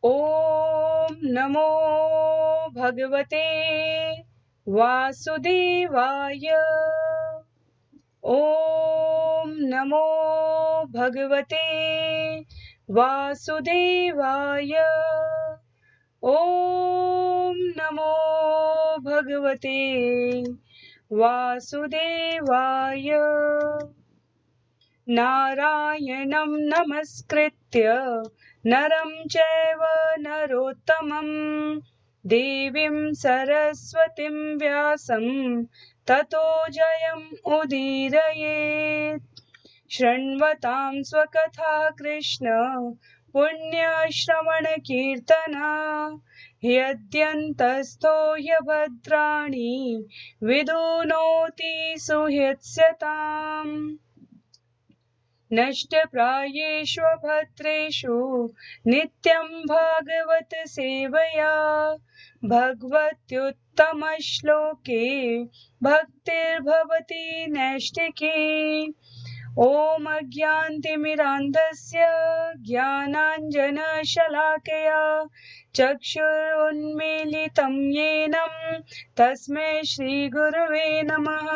ॐ नमो भगवते वासुदेवाय। ॐ नमो भगवते वासुदेवाय। ॐ नमो भगवते वासुदेवाय। नारायणं नमस्कृत्य नरं चैव नरोत्तमं देवीं सरस्वतीं व्यासं ततो जयम् उदीरयेत्। शृण्वतां स्वकथा कृष्ण पुण्यश्रवणकीर्तना ह्यद्यन्तस्थो ह्यभद्राणि विधुनोति सुहृत्स्यताम्। नष्टप्रायेषु भद्रेषु नित्यं भागवत सेवया भगवत्युत्तमश्लोके भक्तिर्भवति नैष्टिकी। ॐ अज्ञानतिमिरान्धस्य ज्ञानाञ्जनशलाकया चक्षुरुन्मीलितं येन तस्मै श्रीगुरवे नमः।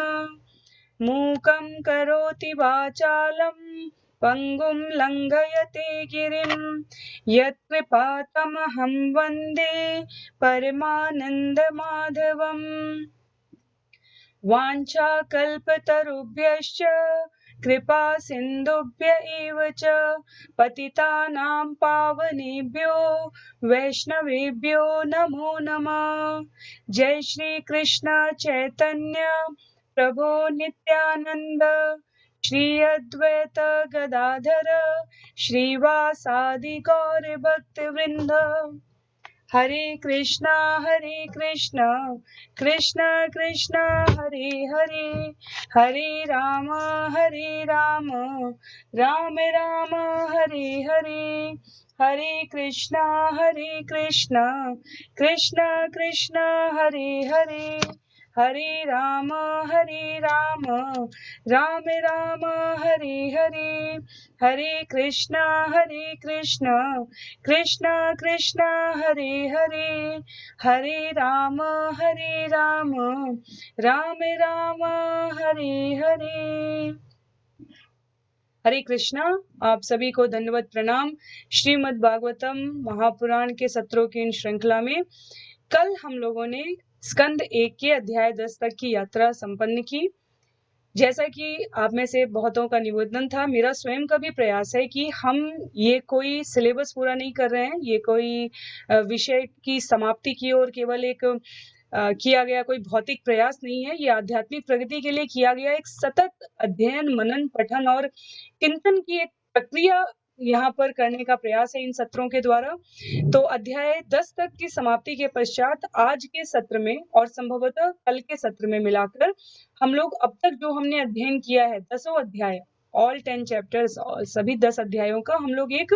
मूकं करोति वाचालं पङ्गुं लङ्घयते गिरिं यत्कृपातमहं वन्दे परमानन्दमाधवम्। वाञ्छाकल्पतरुभ्यश्च कृपा सिन्धुभ्य एव च पतितानां पावनेभ्यो वैष्णवेभ्यो नमो नमः। जय श्री कृष्ण चैतन्य प्रभो नित्यानंद श्री अद्वैत गदाधर श्रीवासादि गौर भक्त वृंद। हरे कृष्णा कृष्ण कृष्ण हरे हरे, हरे राम राम राम हरे हरे। हरे कृष्णा कृष्ण कृष्ण हरे हरे, हरे राम राम राम हरे हरे। हरे कृष्णा कृष्ण कृष्ण हरे हरे, हरे राम राम राम हरे हरे। हरे कृष्णा। आप सभी को दंडवत प्रणाम। श्रीमद् भागवतम महापुराण के सत्रों की इन श्रृंखला में कल हम लोगों ने स्कंद 1 के अध्याय 10 तक की यात्रा संपन्न की। जैसा कि आप में से बहुतों का निवेदन था, मेरा स्वयं का भी प्रयास है कि हम ये कोई सिलेबस पूरा नहीं कर रहे हैं, ये कोई विषय की समाप्ति की ओर केवल एक किया गया कोई भौतिक प्रयास नहीं है। ये आध्यात्मिक प्रगति के लिए किया गया एक सतत अध्ययन, मनन, पठन और चिंतन की एक प्रक्रिया यहाँ पर करने का प्रयास है इन सत्रों के द्वारा। तो अध्याय 10 तक की समाप्ति के पश्चात आज के सत्र में और संभवतः कल के सत्र में मिलाकर हम लोग अब तक जो हमने अध्ययन किया है 10 अध्याय, ऑल 10 चैप्टर्स और सभी 10 अध्यायों का हम लोग एक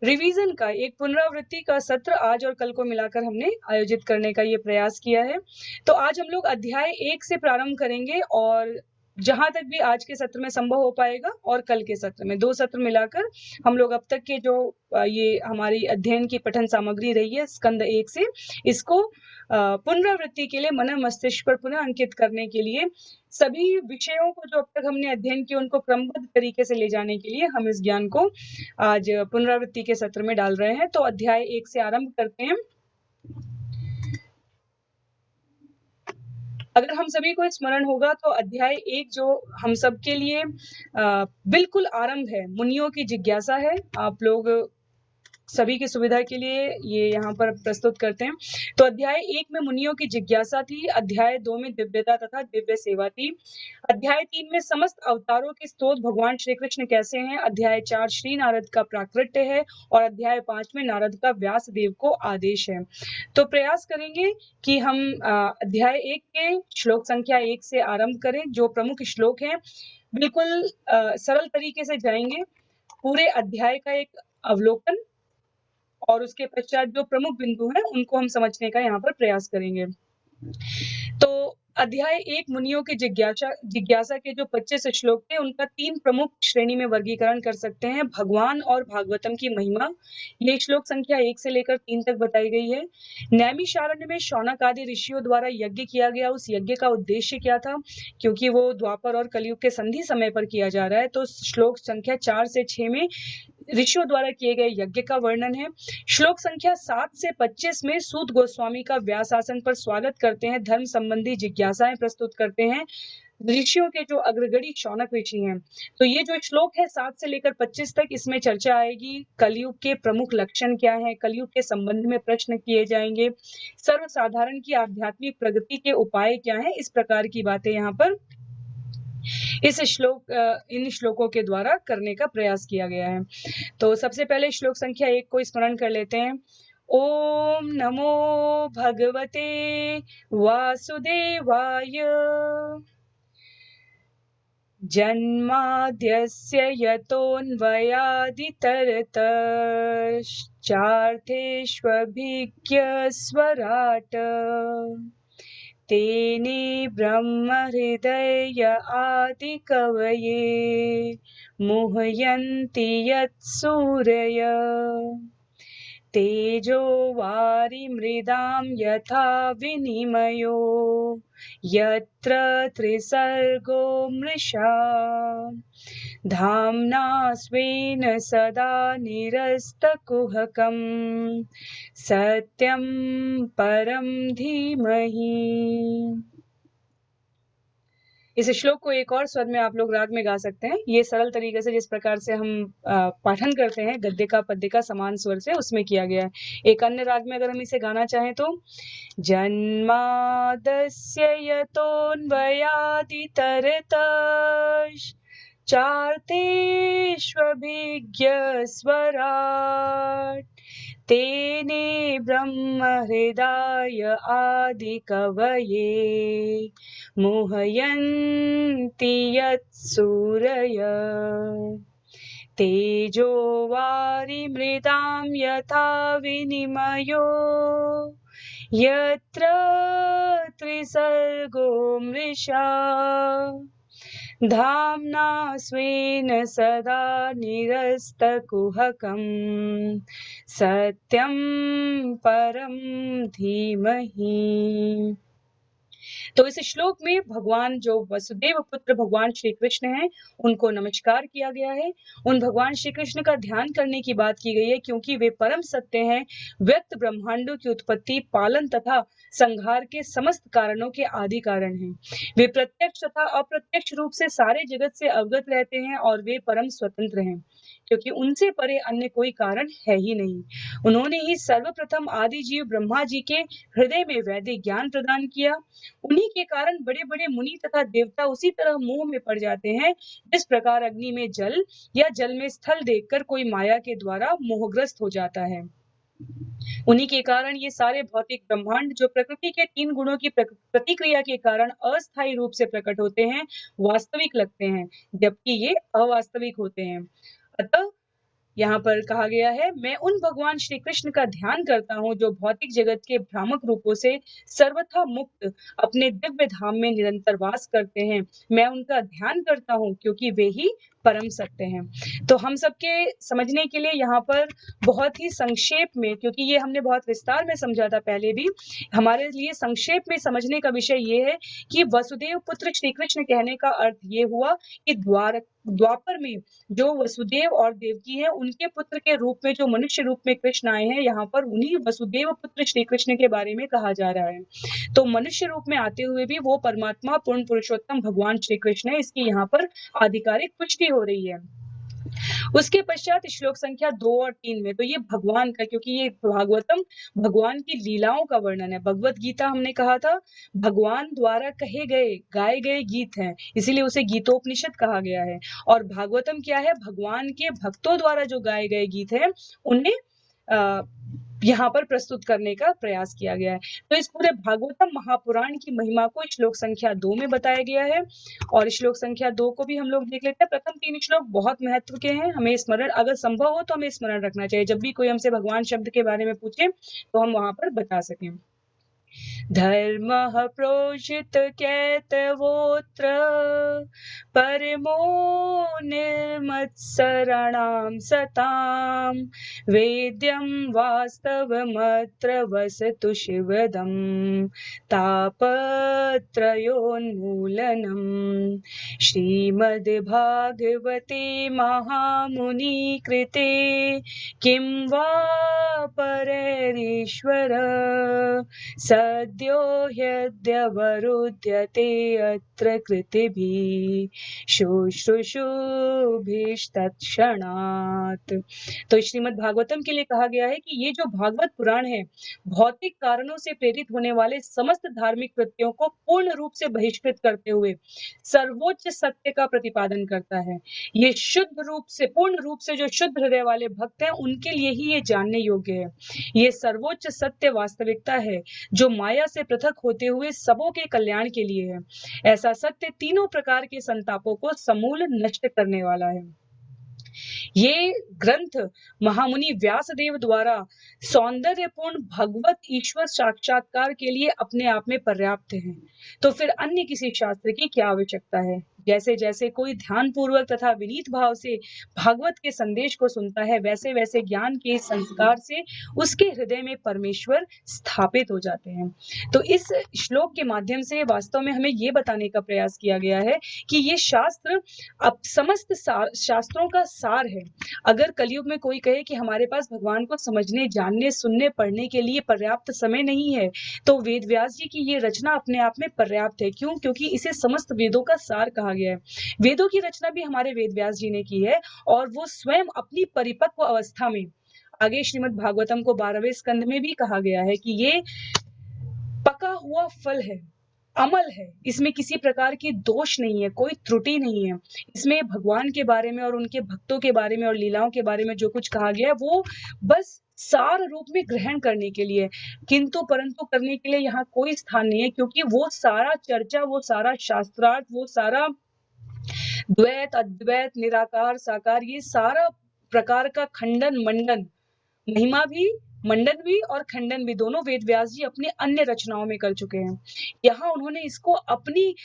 रिवीजन का, एक पुनरावृत्ति का सत्र आज और कल को मिलाकर हमने आयोजित करने का ये प्रयास किया है। तो आज हम लोग अध्याय 1 से प्रारंभ करेंगे और जहां तक भी आज के सत्र में संभव हो पाएगा और कल के सत्र में 2 सत्र मिलाकर हम लोग अब तक के जो ये हमारी अध्ययन की पठन सामग्री रही है स्कंद 1 से, इसको पुनरावृत्ति के लिए मन मस्तिष्क पर पुनः अंकित करने के लिए सभी विषयों को जो अब तक हमने अध्ययन किया उनको क्रमबद्ध तरीके से ले जाने के लिए हम इस ज्ञान को आज पुनरावृत्ति के सत्र में डाल रहे हैं। तो अध्याय 1 से आरंभ करते हैं। अगर हम सभी को स्मरण होगा तो अध्याय 1 जो हम सब के लिए बिल्कुल आरंभ है, मुनियों की जिज्ञासा है। आप लोग सभी की सुविधा के लिए ये यहाँ पर प्रस्तुत करते हैं। तो अध्याय 1 में मुनियों की जिज्ञासा थी, अध्याय 2 में दिव्यता तथा दिव्य सेवा थी, अध्याय 3 में समस्त अवतारों के स्तोत्र भगवान श्री कृष्ण कैसे हैं, अध्याय 4 श्री नारद का प्राकृत्य है और अध्याय 5 में नारद का व्यास देव को आदेश है। तो प्रयास करेंगे कि हम अध्याय 1 के श्लोक संख्या 1 से आरंभ करें। जो प्रमुख श्लोक हैं बिल्कुल सरल तरीके से जाएंगे, पूरे अध्याय का एक अवलोकन और उसके पश्चात जो प्रमुख बिंदु हैं उनको हम समझने का यहाँ पर प्रयास करेंगे। तो अध्याय 1 मुनियों के जिज्ञासा के जो 25 श्लोक थे, उनका 3 प्रमुख श्रेणी में वर्गीकरण कर सकते हैं। भगवान और भागवतम की महिमा, ये श्लोक संख्या 1 से लेकर 3 तक बताई गई है। नैमिषारण्य में शौनक आदि ऋषियों द्वारा यज्ञ किया गया, उस यज्ञ का उद्देश्य क्या था, क्योंकि वो द्वापर और कलयुग के संधि समय पर किया जा रहा है, तो श्लोक संख्या 4 से 6 में ऋषियों द्वारा किए गए यज्ञ का वर्णन है। श्लोक संख्या 7 से 25 में सूत गोस्वामी का व्यास आसन पर स्वागत करते हैं, धर्म संबंधी जिज्ञासाएं प्रस्तुत करते हैं ऋषियों के जो अग्रगणी शौनक ऋषि हैं। तो ये जो श्लोक है 7 से लेकर 25 तक, इसमें चर्चा आएगी कलयुग के प्रमुख लक्षण क्या है, कलयुग के संबंध में प्रश्न किए जाएंगे, सर्वसाधारण की आध्यात्मिक प्रगति के उपाय क्या है, इस प्रकार की बातें यहाँ पर इन श्लोकों के द्वारा करने का प्रयास किया गया है। तो सबसे पहले श्लोक संख्या 1 को स्मरण कर लेते हैं। ओम नमो भगवते वासुदेवाय जन्माद्यस्य यतोऽन्वयादितरतश्चार्थेष्वभिज्ञस्वराट् तेने ब्रह्महृदय आदिकवये मुह्यन्ति यत्सूरय तेजो वारिमृदां यथा विनिमयो यत्र त्रिसर्गो मृषा धाम्ना स्वेन सदा निरस्तकुहकं सत्यं परं धीमहि। इस श्लोक को एक और स्वर में आप लोग राग में गा सकते हैं। ये सरल तरीके से जिस प्रकार से हम पाठन करते हैं गद्य का पद्य का समान स्वर से, उसमें किया गया है। एक अन्य राग में अगर हम इसे गाना चाहें तो जन्मादस्य यतोऽन्वयादितरतश्चार्थेष्वभिज्ञस्वराट् तेने ब्रह्महृदाय आदिकवये मुह्यन्ति यत्सूरय तेजो वारिमृदां यथा विनिमयो यत्र त्रिसर्गो मृषा धाम्ना स्वेन सदा निरस्तकुहकं सत्यं परं धीमहि। तो इस श्लोक में भगवान जो वसुदेव पुत्र भगवान श्री कृष्ण हैं, उनको नमस्कार किया गया है। उन भगवान श्री कृष्ण का ध्यान करने की बात की गई है, क्योंकि वे परम सत्य हैं, व्यक्त ब्रह्मांडों की उत्पत्ति, पालन तथा संहार के समस्त कारणों के आदि कारण हैं। वे प्रत्यक्ष तथा अप्रत्यक्ष रूप से सारे जगत से अवगत रहते हैं और वे परम स्वतंत्र हैं, क्योंकि उनसे परे अन्य कोई कारण है ही नहीं। उन्होंने ही सर्वप्रथम आदि जीव ब्रह्मा जी के हृदय में वैदिक ज्ञान प्रदान किया। उन्हीं के कारण बड़े बड़े मुनि तथा देवता उसी तरह मोह में पड़ जाते हैं, जिस प्रकार अग्नि में जल या जल में स्थल देखकर कोई माया के द्वारा मोहग्रस्त हो जाता है। उन्हीं के कारण ये सारे भौतिक ब्रह्मांड जो प्रकृति के 3 गुणों की प्रतिक्रिया के कारण अस्थायी रूप से प्रकट होते हैं, वास्तविक लगते हैं, जबकि ये अवास्तविक होते हैं। अतः यहाँ पर कहा गया है, मैं उन भगवान श्री कृष्ण का ध्यान करता हूँ जो भौतिक जगत के भ्रामक रूपों से सर्वथा मुक्त अपने दिव्य धाम में निरंतर वास करते हैं। मैं उनका ध्यान करता हूँ क्योंकि वे ही परम सत्य हैं। तो हम सबके समझने के लिए यहाँ पर बहुत ही संक्षेप में, क्योंकि ये हमने बहुत विस्तार में समझा था पहले भी, हमारे लिए संक्षेप में समझने का विषय ये है कि वसुदेव पुत्र श्री कृष्ण कहने का अर्थ ये हुआ कि द्वापर में जो वसुदेव और देवकी है, उनके पुत्र के रूप में जो मनुष्य रूप में कृष्ण आए हैं, यहाँ पर उन्हीं वसुदेव पुत्र श्री कृष्ण के बारे में कहा जा रहा है। तो मनुष्य रूप में आते हुए भी वो परमात्मा पूर्ण पुरुषोत्तम भगवान श्री कृष्ण है, इसकी यहाँ पर आधिकारिक पुष्टि हो रही है। उसके पश्चात श्लोक संख्या 2 और 3 में तो ये भगवान का, क्योंकि ये भागवतम भगवान की लीलाओं का वर्णन है। भगवत गीता हमने कहा था भगवान द्वारा कहे गए गाए गए गीत हैं, इसीलिए उसे गीतोपनिषद कहा गया है। और भागवतम क्या है, भगवान के भक्तों द्वारा जो गाए गए गीत हैं, उन्हें यहाँ पर प्रस्तुत करने का प्रयास किया गया है। तो इस पूरे भागवतम महापुराण की महिमा को श्लोक संख्या 2 में बताया गया है। और श्लोक संख्या 2 को भी हम लोग देख लेते हैं। प्रथम 3 श्लोक बहुत महत्व के हैं, हमें स्मरण, अगर संभव हो तो हमें स्मरण रखना चाहिए। जब भी कोई हमसे भगवान शब्द के बारे में पूछे तो हम वहां पर बता सकें। धर्मः प्रोषित कैतवोऽत्र परमो निर्मत्सराणां सतां वेद्यं वास्तवमत्र वसतु शिवदं तापत्रयोन्मूलनम्। श्रीमद्भागवते महामुनिकृते किं वा परैरीश्वर सद्यो ह्यद्यवरुध्यते अत्र कृतिभिः शुश्रूषुभिस्तत्क्षणात्। तो श्रीमद् भागवतम के लिए कहा गया है कि ये जो भागवत पुराण है भौतिक कारणों से प्रेरित होने वाले समस्त धार्मिक कृत्यों को पूर्ण रूप से बहिष्कृत करते हुए सर्वोच्च सत्य का प्रतिपादन करता है। ये शुद्ध रूप से पूर्ण रूप से जो शुद्ध हृदय वाले भक्त हैं उनके लिए ही ये जानने योग्य है। ये सर्वोच्च सत्य वास्तविकता है जो माया से पृथक होते हुए सबों के कल्याण के लिए है। ऐसा सत्य तीनों प्रकार के संतापों को समूल नष्ट करने वाला है। ये ग्रंथ महामुनि व्यासदेव द्वारा सौंदर्यपूर्ण भगवत ईश्वर साक्षात्कार के लिए अपने आप में पर्याप्त है। तो फिर अन्य किसी शास्त्र की क्या आवश्यकता है। जैसे जैसे कोई ध्यान पूर्वक तथा विनीत भाव से भागवत के संदेश को सुनता है वैसे वैसे ज्ञान के संस्कार से उसके हृदय में परमेश्वर स्थापित हो जाते हैं। तो इस श्लोक के माध्यम से वास्तव में हमें ये बताने का प्रयास किया गया है कि ये शास्त्र अब समस्त शास्त्रों का सार है। अगर कलयुग में कोई कहे कि हमारे पास भगवान को समझने, जानने, सुनने, पढ़ने के लिए पर्याप्त समय नहीं है, तो वेद व्यास जी की ये रचना अपने आप में पर्याप्त है। क्यों? क्योंकि इसे समस्त वेदों का सार कहा गया है। वेदों की रचना भी हमारे वेद व्यास जी ने की है और वो स्वयं अपनी परिपक्व अवस्था में, आगे श्रीमद् भागवतम को 12वें स्कंद में भी कहा गया है कि ये पका हुआ फल है, अमल है, इसमें किसी प्रकार की दोष नहीं है, कोई त्रुटि नहीं है। इसमें भगवान के बारे में और उनके भक्तों के बारे में और लीलाओं के बारे में जो कुछ कहा गया है वो बस सार रूप में ग्रहण करने के लिए, किंतु परंतु करने के लिए यहाँ कोई स्थान नहीं है, क्योंकि वो सारा चर्चा, वो सारा शास्त्रार्थ, वो सारा द्वैत, अद्वैत, निराकार, साकार, ये सारा प्रकार का खंडन मंडन, महिमा भी, मंडन भी और खंडन भी दोनों वेद व्यास जी अपनी अन्य रचनाओं में कर चुके हैं। यहाँ उन्होंने इसको अपनी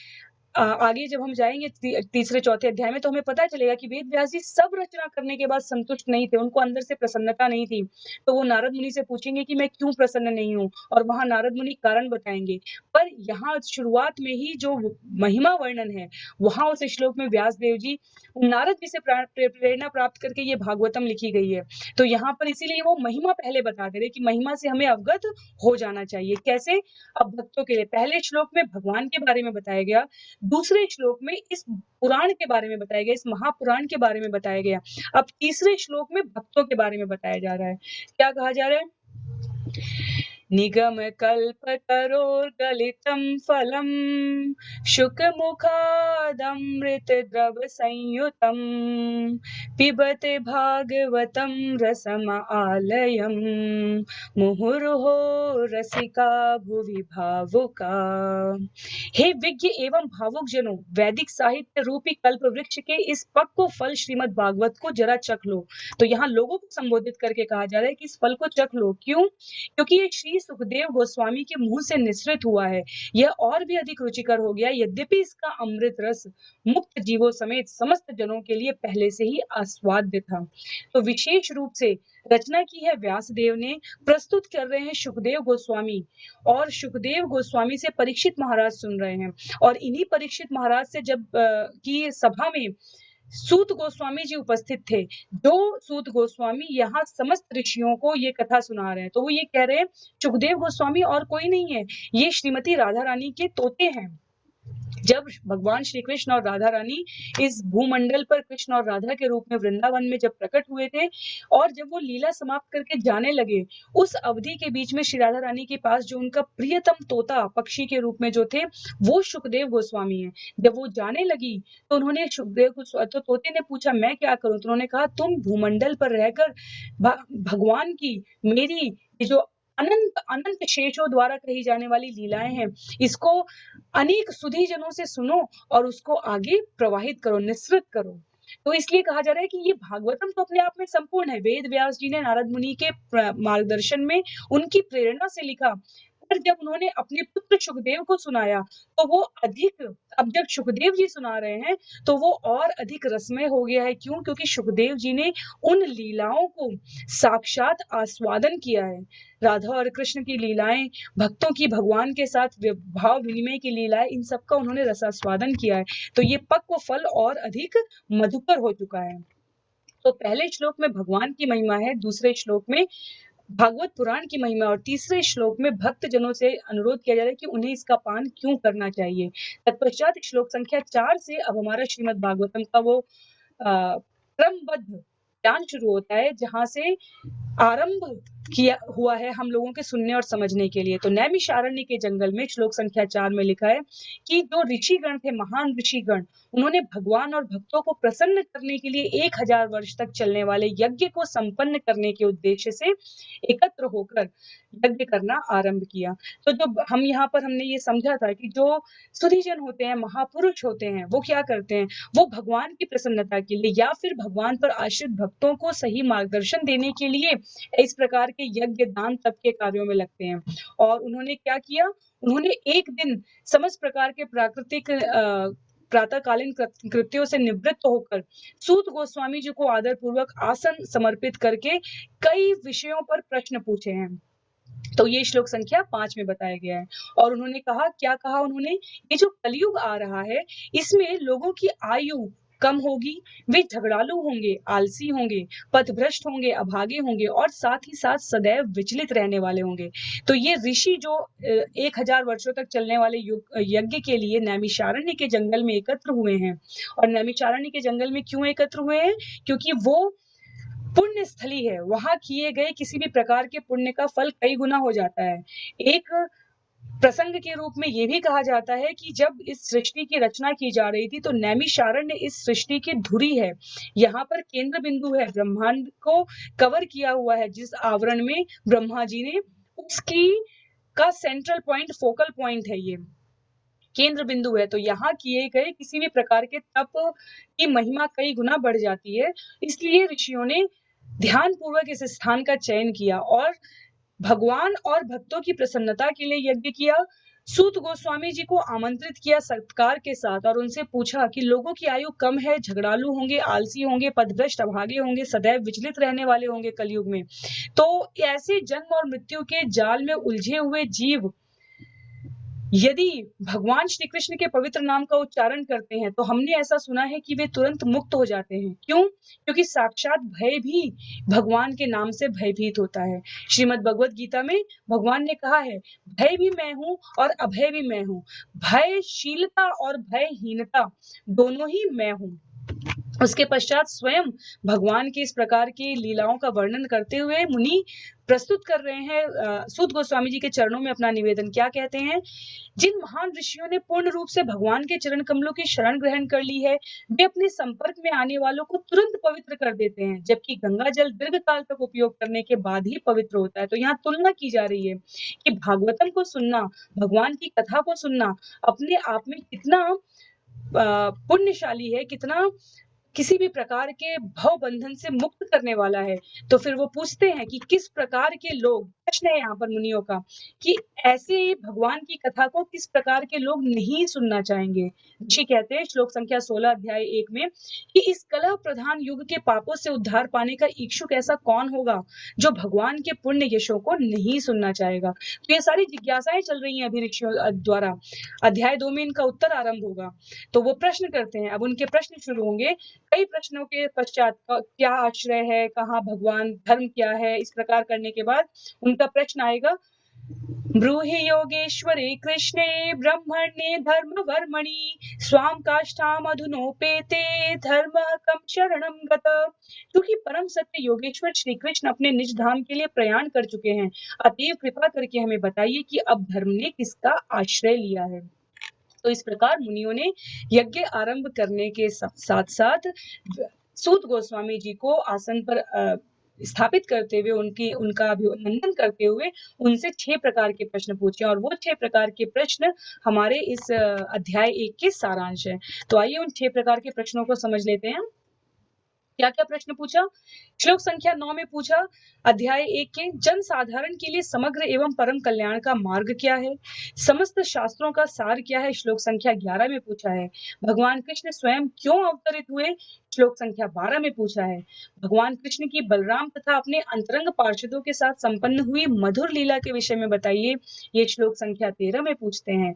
आगे जब हम जाएंगे तीसरे चौथे अध्याय में तो हमें पता चलेगा कि वेद व्यास जी सब रचना करने के बाद संतुष्ट नहीं थे, उनको अंदर से प्रसन्नता नहीं थी। तो वो नारद मुनि से पूछेंगे कि मैं क्यों प्रसन्न नहीं हूँ, और वहां नारद मुनि कारण बताएंगे। पर यहाँ शुरुआत में ही जो महिमा वर्णन है वहां उस श्लोक में व्यास देव जी नारद जी से प्रेरणा प्राप्त करके ये भागवतम लिखी गई है। तो यहाँ पर इसीलिए वो महिमा पहले बता दे रहे कि महिमा से हमें अवगत हो जाना चाहिए। कैसे? अब भक्तों के लिए पहले श्लोक में भगवान के बारे में बताया गया, दूसरे श्लोक में इस पुराण के बारे में बताया गया, इस महापुराण के बारे में बताया गया। अब तीसरे श्लोक में भक्तों के बारे में बताया जा रहा है। क्या कहा जा रहा है? निगम कल्पतरोर्गलितं फलं शुकमुखादमृत द्रव संयुतं पिबते भागवतं रसम आलयं मुहुर्हो रसिका भुवि भावुका। हे विज्ञ एवं भावुक जनों, वैदिक साहित्य रूपी कल्प वृक्ष के इस पक्व फल श्रीमद् भागवत को जरा चख लो। तो यहाँ लोगों को संबोधित करके कहा जा रहा है कि इस फल को चख लो। क्यों? क्योंकि ये श्री सुखदेव गोस्वामी के मुंह से निसृत हुआ है। यह और भी अधिक रुचिकर हो गया, यद्यपि इसका अमृत रस मुक्त जीवों समेत समस्त जनों के लिए पहले से ही आस्वाद्य था। तो विशेष रूप से रचना की है व्यासदेव ने, प्रस्तुत कर रहे हैं सुखदेव गोस्वामी, और सुखदेव गोस्वामी से परीक्षित महाराज सुन रहे हैं। और इन्हीं परीक्षित महाराज से जब की सभा में सूत गोस्वामी जी उपस्थित थे, जो सूत गोस्वामी यहाँ समस्त ऋषियों को ये कथा सुना रहे हैं, तो वो ये कह रहे हैं सुखदेव गोस्वामी और कोई नहीं है, ये श्रीमती राधा रानी के तोते हैं। जब भगवान श्री कृष्ण और राधा रानी इस भूमंडल पर कृष्ण और राधा के रूप में वृंदावन में जब प्रकट हुए थे और जब वो लीला समाप्त करके जाने लगे, उस अवधि के बीच में श्री राधा रानी के पास जो उनका प्रियतम तोता पक्षी के रूप में जो थे वो सुखदेव गोस्वामी है। जब वो जाने लगी तो उन्होंने तो तोते ने पूछा मैं क्या करूं, तो उन्होंने कहा तुम भूमंडल पर रहकर भगवान की मेरी ये जो अनंत अनंत शेषों द्वारा कही जाने वाली लीलाएं हैं, इसको अनेक सुधी जनों से सुनो और उसको आगे प्रवाहित करो, निसृत करो। तो इसलिए कहा जा रहा है कि ये भागवतम तो अपने आप में संपूर्ण है। वेद व्यास जी ने नारद मुनि के मार्गदर्शन में उनकी प्रेरणा से लिखा, पर जब उन्होंने अपने पुत्र सुखदेव को सुनाया तो वो अधिक, अब जब सुखदेव जी सुना रहे हैं तो वो और अधिक रसमय हो गया है। क्यों? क्योंकि सुखदेव जी ने उन लीलाओं को साक्षात आस्वादन किया है। राधा और कृष्ण की लीलाएं, भक्तों की भगवान के साथ भाव विनिमय की लीलाएं, इन सब का उन्होंने रसास्वादन किया है। तो ये पक्व फल और अधिक मधुकर हो चुका है। तो पहले श्लोक में भगवान की महिमा है, दूसरे श्लोक में भागवत पुराण की महिमा, और तीसरे श्लोक में भक्त जनों से अनुरोध किया जा रहा है कि उन्हें इसका पान क्यों करना चाहिए। तत्पश्चात श्लोक संख्या 4 से अब हमारा श्रीमद् भागवतम का वो क्रमबद्ध ज्ञान शुरू होता है, जहां से आरंभ किया हुआ है हम लोगों के सुनने और समझने के लिए। तो नैमिषारण्य के जंगल में श्लोक संख्या 4 में लिखा है कि जो ऋषिगण थे, महान ऋषिगण, उन्होंने भगवान और भक्तों को प्रसन्न करने के लिए 1000 वर्ष तक चलने वाले यज्ञ को संपन्न करने के उद्देश्य से एकत्र होकर यज्ञ करना आरंभ किया। तो जो हम यहाँ पर हमने ये समझा था कि जो सुधीजन होते हैं, महापुरुष होते हैं, वो क्या करते हैं, वो भगवान की प्रसन्नता के लिए या फिर भगवान पर आश्रित भक्तों को सही मार्गदर्शन देने के लिए इस प्रकार के यज्ञ दान तप के कार्यों में लगते हैं। और उन्होंने क्या किया, उन्होंने एक दिन समस्त प्रकार के प्राकृतिक प्रातःकालीन कृत्यों से निवृत्त होकर सूत गोस्वामी जी को आदर पूर्वक आसन समर्पित करके कई विषयों पर प्रश्न पूछे हैं। तो ये श्लोक संख्या 5 में बताया गया है। और उन्होंने कहा, क्या कहा उन्होंने, ये जो कलयुग आ रहा है इसमें लोगों की आयु कम होगी, वे झगड़ालू होंगे, आलसी होंगे, पथभ्रष्ट होंगे, अभागे होंगे और साथ ही साथ सदैव विचलित रहने वाले होंगे। तो ये ऋषि जो 1000 वर्षों तक चलने वाले यज्ञ के लिए नैमिषारण्य के जंगल में एकत्र हुए हैं। और नैमिषारण्य के जंगल में क्यों एकत्र हुए हैं? क्योंकि वो पुण्य स्थली है, वहां किए गए किसी भी प्रकार के पुण्य का फल कई गुना हो जाता है। एक प्रसंग के रूप में यह भी कहा जाता है कि जब इस सृष्टि की रचना की जा रही थी तो नैमिषारण्य इस सृष्टि की धुरी है, यहाँ पर केंद्र बिंदु है, ब्रह्मांड को कवर किया हुआ है जिस आवरण में ब्रह्मा जी ने, उसकी का सेंट्रल पॉइंट, फोकल पॉइंट है, ये केंद्र बिंदु है। तो यहाँ किए गए किसी भी प्रकार के तप की महिमा कई गुना बढ़ जाती है। इसलिए ऋषियों ने ध्यान पूर्वक इस स्थान का चयन किया और भगवान और भक्तों की प्रसन्नता के लिए यज्ञ किया। सूत गोस्वामी जी को आमंत्रित किया सत्कार के साथ और उनसे पूछा कि लोगों की आयु कम है, झगड़ालू होंगे, आलसी होंगे, पथभ्रष्ट, अभागे होंगे, सदैव विचलित रहने वाले होंगे कलयुग में। तो ऐसे जन्म और मृत्यु के जाल में उलझे हुए जीव यदि भगवान श्री कृष्ण के पवित्र नाम का उच्चारण करते हैं तो हमने ऐसा सुना है कि वे तुरंत मुक्त हो जाते हैं। क्यों? क्योंकि साक्षात भय भी भगवान के नाम से भयभीत होता है। श्रीमद् भगवत गीता में भगवान ने कहा है, भय भी मैं हूं और अभय भी मैं हूं, भयशीलता और भयहीनता दोनों ही मैं हूं। उसके पश्चात स्वयं भगवान की इस प्रकार की लीलाओं का वर्णन करते हुए मुनि प्रस्तुत कर रहे हैं सूत गोस्वामी जी के चरणों में अपना निवेदन। क्या कहते हैं? जिन महान ऋषियों ने पूर्ण रूप से भगवान के चरण कमलों की शरण ग्रहण कर ली है, वे अपने संपर्क में आने वालों को तुरंत पवित्र कर देते हैं, जबकि गंगा जल दीर्घ काल तक उपयोग करने के बाद ही पवित्र होता है। तो यहाँ तुलना की जा रही है कि भागवतम को सुनना, भगवान की कथा को सुनना अपने आप में कितना पुण्यशाली है, कितना किसी भी प्रकार के भव बंधन से मुक्त करने वाला है। तो फिर वो पूछते हैं कि किस प्रकार के लोग, प्रश्न है यहाँ पर मुनियों का, कि ऐसे भगवान की कथा को किस प्रकार के लोग नहीं सुनना चाहेंगे। ऋषि कहते हैं श्लोक संख्या 16 अध्याय 1 में कि इस कलह प्रधान युग के पापों से उद्धार पाने का इच्छुक ऐसा कौन होगा जो भगवान के पुण्य यशों को नहीं सुनना चाहेगा। तो ये सारी जिज्ञासाएं चल रही हैं अभी ऋषियों द्वारा। अध्याय 2 में इनका उत्तर आरंभ होगा। तो वो प्रश्न करते हैं, अब उनके प्रश्न शुरू होंगे। कई प्रश्नों के पश्चात क्या आश्रय है, कहाँ भगवान, धर्म क्या है, इस प्रकार करने के बाद उनका प्रश्न आएगा, ब्रूहि योगेश्वरे कृष्णे ब्रह्मण्ये धर्म वर्मणि स्वाम काष्ठाम अधुनोपेते धर्म कम शरणम गत। क्योंकि परम सत्य योगेश्वर श्री कृष्ण अपने निज धाम के लिए प्रयाण कर चुके हैं, अतएव कृपा करके हमें बताइए कि अब धर्म ने किसका आश्रय लिया है। तो इस प्रकार मुनियों ने यज्ञ आरंभ करने के साथ साथ सूत गोस्वामी जी को आसन पर स्थापित करते हुए उनका अभिनंदन करते हुए उनसे 6 प्रकार के प्रश्न पूछे, और वो 6 प्रकार के प्रश्न हमारे इस अध्याय 1 के सारांश है। तो आइए उन 6 प्रकार के प्रश्नों को समझ लेते हैं। क्या क्या प्रश्न पूछा? श्लोक संख्या 9 में पूछा अध्याय 1 के जनसाधारण के लिए समग्र एवं परम कल्याण का मार्ग क्या है? समस्त शास्त्रों का सार क्या है? श्लोक संख्या 11 में पूछा है। भगवान कृष्ण स्वयं क्यों अवतरित हुए? श्लोक संख्या 12 में पूछा है। भगवान कृष्ण की बलराम तथा अपने अंतरंग पार्षदों के साथ संपन्न हुई मधुर लीला के विषय में बताइए। ये श्लोक संख्या 13 में पूछते हैं।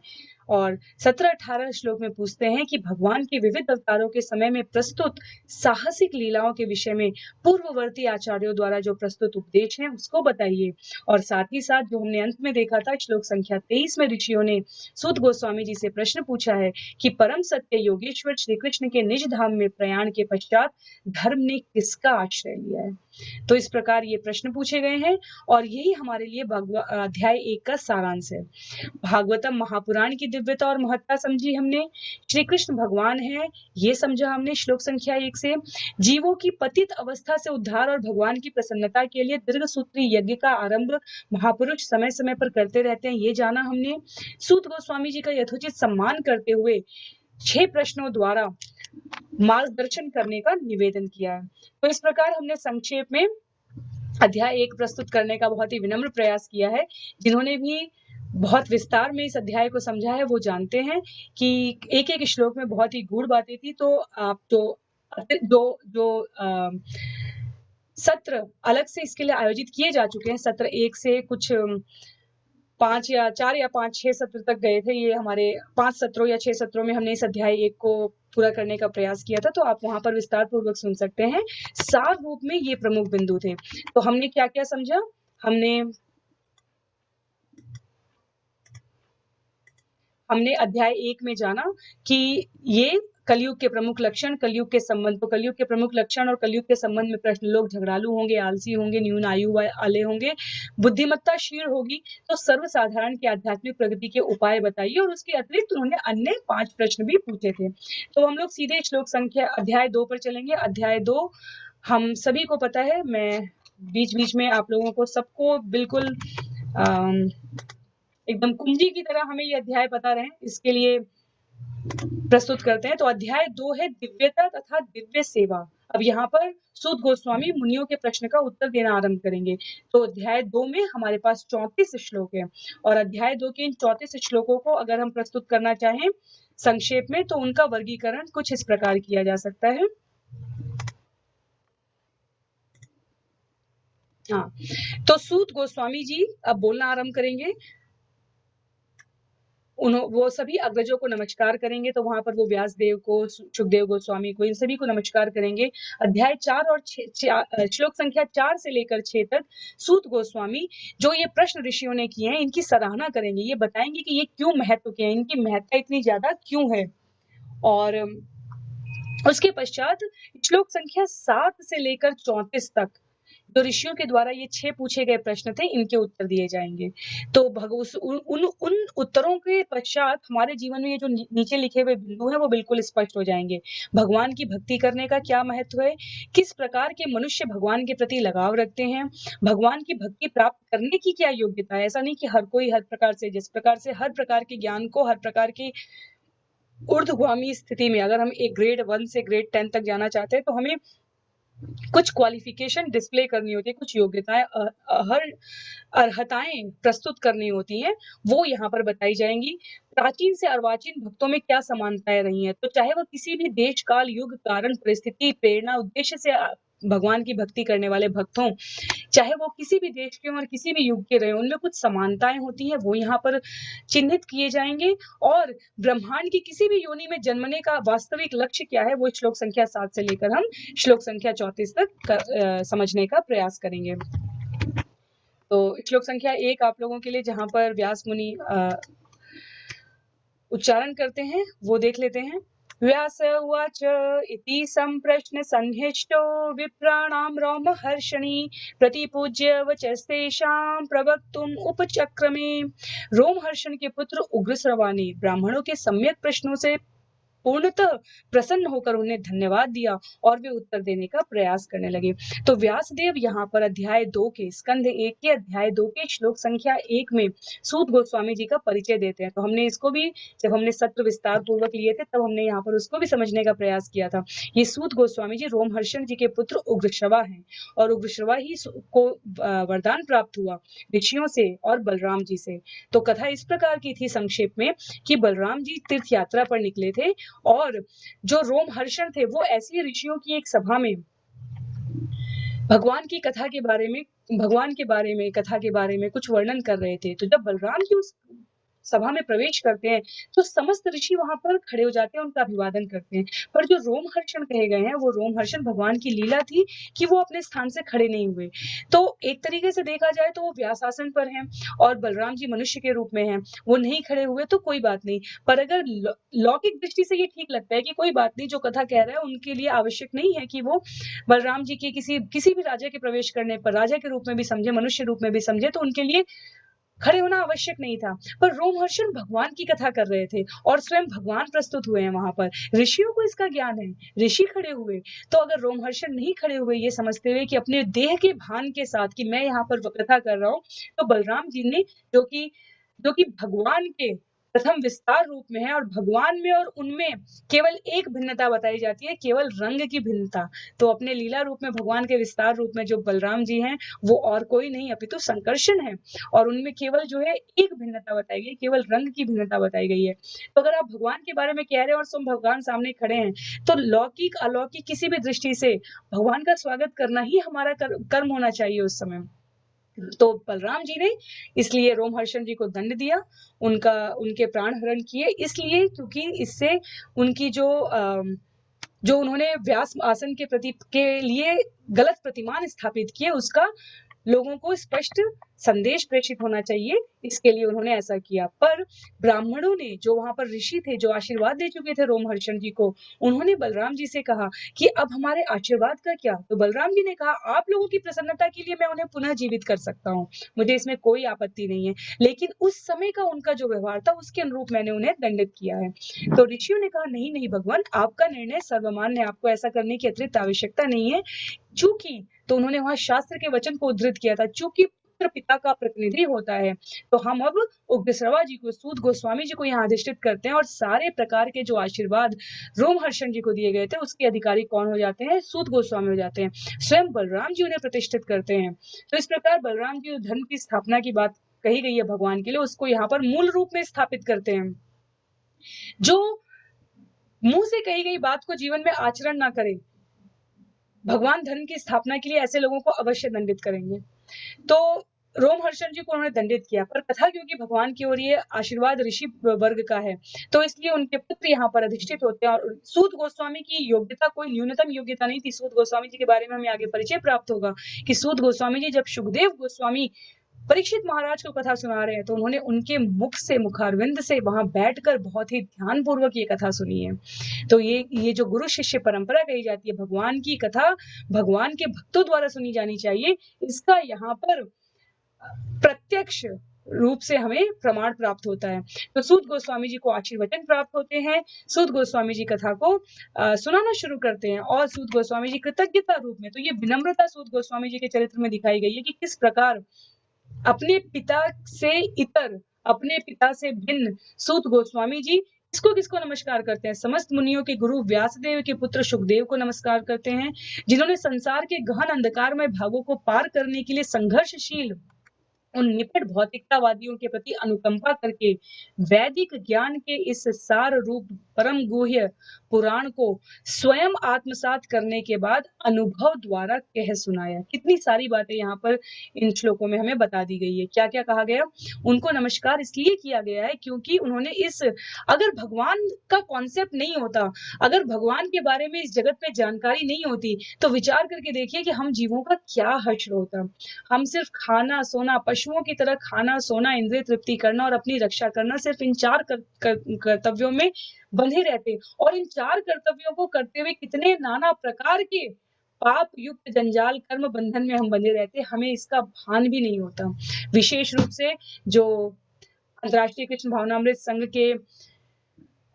और 17-18 श्लोक में पूछते हैं कि भगवान के विविध अवतारों के समय में प्रस्तुत साहसिक लीलाओं के विषय में पूर्ववर्ती आचार्यों द्वारा जो प्रस्तुत उपदेश है उसको बताइए। और साथ ही साथ जो हमने अंत में देखा था श्लोक संख्या 23 में ऋषियों ने सूत गोस्वामी जी से प्रश्न पूछा है कि परम सत्य योगेश्वर श्री कृष्ण के निज धाम में प्रयाण के पश्चात धर्म ने किसका आश्रय लिया है। तो इस प्रकार ये प्रश्न पूछे गए हैं और यही हमारे लिए अध्याय 1 का सारांश है। भागवतम महापुराण की दिव्यता और महत्ता समझी हमने। श्री कृष्ण भगवान है ये समझा हमने श्लोक संख्या 1 से। जीवों की पतित अवस्था से उद्धार और भगवान की प्रसन्नता के लिए दीर्घ सूत्री यज्ञ का आरंभ महापुरुष समय समय पर करते रहते हैं ये जाना हमने। सूत गोस्वामी जी का यथोचित सम्मान करते हुए 6 प्रश्नों द्वारा मार्गदर्शन करने का निवेदन किया है। तो इस प्रकार हमने संक्षेप में अध्याय 1 प्रस्तुत करने का बहुत ही विनम्र प्रयास किया है। जिन्होंने भी बहुत विस्तार में इस अध्याय को समझा है वो जानते हैं कि एक एक श्लोक में बहुत ही गूढ़ बातें थी। तो आप जो सत्र अलग से इसके लिए आयोजित किए जा चुके हैं, सत्र 1 से कुछ 5 या 4 या 5-6 सत्र तक गए थे। ये हमारे 5 सत्रों या 6 सत्रों में हमने इस अध्याय 1 को पूरा करने का प्रयास किया था। तो आप वहां पर विस्तार पूर्वक सुन सकते हैं। सार रूप में ये प्रमुख बिंदु थे। तो हमने क्या क्या समझा? हमने अध्याय 1 में जाना कि ये कलयुग के प्रमुख लक्षण, कलयुग के संबंध, तो कलयुग के प्रमुख लक्षण और कलयुग के संबंध में प्रश्न, लोग झगड़ालू होंगे, आलसी होंगे, न्यून आयु वाले होंगे, बुद्धिमत्ता क्षीण होगी, तो सर्वसाधारण की आध्यात्मिक प्रगति के उपाय बताइए। और उसके अतिरिक्त उन्होंने अन्य 5 प्रश्न भी पूछे थे। तो हम लोग सीधे श्लोक संख्या अध्याय 2 पर चलेंगे। अध्याय 2 हम सभी को पता है, मैं बीच बीच में आप लोगों को सबको बिल्कुल एकदम कुंजी की तरह हमें ये अध्याय पता रहे इसके लिए प्रस्तुत करते हैं। तो अध्याय 2 है दिव्यता तथा दिव्य सेवा। अब यहाँ पर सूत गोस्वामी मुनियों के प्रश्न का उत्तर देना आरंभ करेंगे। तो अध्याय 2 में हमारे पास 34 श्लोक है और अध्याय 2 के इन 34 श्लोकों को अगर हम प्रस्तुत करना चाहें संक्षेप में तो उनका वर्गीकरण कुछ इस प्रकार किया जा सकता है। हाँ, तो सूत गोस्वामी जी अब बोलना आरंभ करेंगे। वो सभी अग्रजों को नमस्कार करेंगे। तो वहां पर वो व्यास देव को, सुखदेव गोस्वामी को, इन सभी को नमस्कार करेंगे। अध्याय 4 और श्लोक संख्या 4 से लेकर 6 तक सूत गोस्वामी जो ये प्रश्न ऋषियों ने किए हैं इनकी सराहना करेंगे। ये बताएंगे कि ये क्यों महत्व के हैं, इनकी महत्ता इतनी ज्यादा क्यों है। और उसके पश्चात श्लोक संख्या 7 से लेकर 34 तक जो ऋषियों के द्वारा ये 6 पूछे गए प्रश्न थे इनके उत्तर दिए जाएंगे। तो उन उत्तरों के पश्चात हमारे जीवन में ये जो नीचे लिखे हुए बिंदु हैं वो बिल्कुल स्पष्ट हो जाएंगे। भगवान की भक्ति करने का क्या महत्व है, किस प्रकार के मनुष्य भगवान के प्रति लगाव रखते हैं, भगवान की भक्ति प्राप्त करने की क्या योग्यता है। ऐसा नहीं कि हर कोई हर प्रकार से, जिस प्रकार से हर प्रकार के ज्ञान को हर प्रकार की ऊर्ध्वगामी स्थिति में, अगर हम एक ग्रेड 1 से ग्रेड 10 तक जाना चाहते हैं तो हमें कुछ क्वालिफिकेशन डिस्प्ले करनी होती है, कुछ योग्यताएं, हर अर्हताएं प्रस्तुत करनी होती हैं, वो यहाँ पर बताई जाएंगी। प्राचीन से अर्वाचीन भक्तों में क्या समानताएं रही हैं, तो चाहे वह किसी भी देश काल युग कारण परिस्थिति प्रेरणा उद्देश्य से भगवान की भक्ति करने वाले भक्त हों, चाहे वो किसी भी देश के हों और किसी भी युग के रहे, उनमें कुछ समानताएं होती हैं, वो यहाँ पर चिन्हित किए जाएंगे। और ब्रह्मांड की किसी भी योनि में जन्मने का वास्तविक लक्ष्य क्या है वो श्लोक संख्या 7 से लेकर हम श्लोक संख्या 34 तक समझने का प्रयास करेंगे। तो श्लोक संख्या 1 आप लोगों के लिए जहां पर व्यास मुनि उच्चारण करते हैं वो देख लेते हैं। व्यास उवाच इति संप्रश्न संहिष्टो विप्राणां रोमहर्षणि प्रतिपूज्य वचस्तेषां प्रवक्तुम् उपचक्रमे। रोमहर्षण के पुत्र उग्रश्रवा ने ब्राह्मणों के सम्यक प्रश्नों से पूर्णतः प्रसन्न होकर उन्हें धन्यवाद दिया और वे उत्तर देने का प्रयास करने लगे। तो व्यासदेव यहाँ पर अध्याय 2 के स्कंद 1 के अध्याय 2 के श्लोक संख्या 1 में सूत गोस्वामी जी का परिचय देते हैं। तो हमने इसको भी जब हमने सत्र विस्तार पूर्वक लिए थे तब हमने यहाँ पर उसको भी समझने का प्रयास किया था। ये सूत गोस्वामी जी रोमहर्षण जी के पुत्र उग्रश्रवा हैं और उग्रश्रवा ही को वरदान प्राप्त हुआ ऋषियों से और बलराम जी से। तो कथा इस प्रकार की थी संक्षेप में कि बलराम जी तीर्थ यात्रा पर निकले थे और जो रोमहर्षण थे वो ऐसी ऋषियों की एक सभा में भगवान की कथा के बारे में कथा के बारे में कुछ वर्णन कर रहे थे। तो जब बलराम जी उस सभा में प्रवेश करते हैं तो समस्त ऋषि वहां पर खड़े हो जाते हैं, उनका अभिवादन करते हैं। पर जो रोमहर्षण कहे गए हैं वो रोमहर्षण भगवान की लीला थी कि वो अपने स्थान से खड़े नहीं हुए। तो एक तरीके से देखा जाए तो वो व्यासासन पर हैं और बलराम जी मनुष्य के रूप में हैं, वो नहीं खड़े हुए तो कोई बात नहीं। पर अगर लौकिक दृष्टि से ये ठीक लगता है कि कोई बात नहीं, जो कथा कह रहा है उनके लिए आवश्यक नहीं है कि वो बलराम जी के किसी भी राजा के प्रवेश करने पर राजा के रूप में भी समझे, मनुष्य रूप में भी समझे, तो उनके लिए खड़े होना आवश्यक नहीं था। पर रोमहर्षण भगवान की कथा कर रहे थे और स्वयं भगवान प्रस्तुत हुए हैं वहां पर, ऋषियों को इसका ज्ञान है, ऋषि खड़े हुए। तो अगर रोमहर्षण नहीं खड़े हुए ये समझते हुए कि अपने देह के भान के साथ कि मैं यहाँ पर कथा कर रहा हूँ, तो बलराम जी ने जो कि भगवान के प्रथम विस्तार रूप में है और भगवान में और उनमें केवल एक भिन्नता बताई जाती है, केवल रंग की भिन्नता। तो अपने लीला रूप में भगवान के विस्तार रूप में जो बलराम जी हैं वो और कोई नहीं अपितु संकर्षण है और उनमें केवल जो है एक भिन्नता बताई गई, केवल रंग की भिन्नता बताई गई है। तो अगर आप भगवान के बारे में कह रहे हैं और स्वयं भगवान सामने खड़े हैं तो लौकिक अलौकिक किसी भी दृष्टि से भगवान का स्वागत करना ही हमारा कर्म होना चाहिए उस समय। तो बलराम जी ने इसलिए रोमहर्षण जी को दंड दिया, उनके प्राण हरण किए, इसलिए क्योंकि इससे उनकी जो उन्होंने व्यास आसन के लिए गलत प्रतिमान स्थापित किए उसका लोगों को स्पष्ट संदेश प्रेषित होना चाहिए, इसके लिए उन्होंने ऐसा किया। पर ब्राह्मणों ने, जो वहां पर ऋषि थे, जो आशीर्वाद दे चुके थे रोमहर्षण जी को, उन्होंने बलराम जी से कहा कि अब हमारे आशीर्वाद का क्या? तो बलराम जी ने कहा आप लोगों की प्रसन्नता के लिए मैं उन्हें पुनः जीवित कर सकता हूँ, मुझे इसमें कोई आपत्ति नहीं है, लेकिन उस समय का उनका जो व्यवहार था उसके अनुरूप मैंने उन्हें दंडित किया है। तो ऋषियों ने कहा नहीं नहीं भगवान, आपका निर्णय सर्वमान्य, आपको ऐसा करने की अतिरिक्त आवश्यकता नहीं है। चूंकि, तो उन्होंने वहां शास्त्र के वचन को उद्धृत किया था, चूंकि पुत्र पिता का प्रतिनिधि होता है, तो हम अब उग्रश्रवा जी को, सूत गोस्वामी जी को यहाँ अधिष्ठित करते हैं और सारे प्रकार के जो आशीर्वाद रोमहर्षण जी को दिए गए थे उसके अधिकारी कौन हो जाते हैं? सूत गोस्वामी हो जाते हैं। स्वयं बलराम जी उन्हें प्रतिष्ठित करते हैं। तो इस प्रकार बलराम जी धर्म की स्थापना की बात कही गई है भगवान के लिए, उसको यहाँ पर मूल रूप में स्थापित करते हैं। जो मुंह से कही गई बात को जीवन में आचरण ना करे, भगवान धर्म की स्थापना के लिए ऐसे लोगों को अवश्य दंडित करेंगे। तो रोमहर्षण जी को उन्होंने दंडित किया, पर कथा क्योंकि भगवान की ओर ये आशीर्वाद ऋषि वर्ग का है तो इसलिए उनके पुत्र यहाँ पर अधिष्ठित होते हैं। और सूत गोस्वामी की योग्यता कोई न्यूनतम योग्यता नहीं थी। सूत गोस्वामी जी के बारे में हमें आगे परिचय प्राप्त होगा कि सूत गोस्वामी जी जब सुखदेव गोस्वामी परीक्षित महाराज को कथा सुना रहे हैं तो उन्होंने उनके मुख से, मुखारविंद से वहां बैठकर बहुत ही ध्यान पूर्वक ये कथा सुनी है। तो ये जो गुरु शिष्य परंपरा कही जाती है, भगवान की कथा भगवान के भक्तों द्वारा सुनी जानी चाहिए, इसका यहाँ पर प्रत्यक्ष रूप से हमें प्रमाण प्राप्त होता है। तो सूत गोस्वामी जी को आशीर्वचन प्राप्त होते हैं, सूत गोस्वामी जी कथा को सुनाना शुरू करते हैं और सूत गोस्वामी जी कृतज्ञता रूप में, तो ये विनम्रता सूत गोस्वामी जी के चरित्र में दिखाई गई है कि किस प्रकार अपने पिता से इतर, अपने पिता से भिन्न सूत गोस्वामी जी किसको नमस्कार करते हैं? समस्त मुनियों के गुरु व्यासदेव के पुत्र सुखदेव को नमस्कार करते हैं, जिन्होंने संसार के गहन अंधकार में भागों को पार करने के लिए संघर्षशील उन निकट भौतिकतावादियों के प्रति अनुकंपा करके वैदिक ज्ञान के इस सार रूप परम गुह्य पुराण को स्वयं आत्मसात करने के बाद अनुभव द्वारा कह सुनाया। कितनी सारी बातें यहाँ पर इन श्लोकों में हमें बता दी गई है। क्या क्या कहा गया? उनको नमस्कार इसलिए किया गया है क्योंकि उन्होंने अगर भगवान का कॉन्सेप्ट नहीं होता, अगर भगवान के बारे में इस जगत में जानकारी नहीं होती, तो विचार करके देखिए कि हम जीवों का क्या हश्र होता। हम सिर्फ खाना सोना, पशुओं की तरह खाना सोना, इंद्रिय तृप्ति करना और अपनी रक्षा करना, सिर्फ इन 4 कर्तव्यों में बंधे रहते, और इन 4 कर्तव्यों को करते हुए कितने नाना प्रकार के पाप युक्त जंजाल कर्म बंधन में हम बंधे रहते, हमें इसका भान भी नहीं होता। विशेष रूप से जो अंतर्राष्ट्रीय कृष्ण भावनामृत संघ के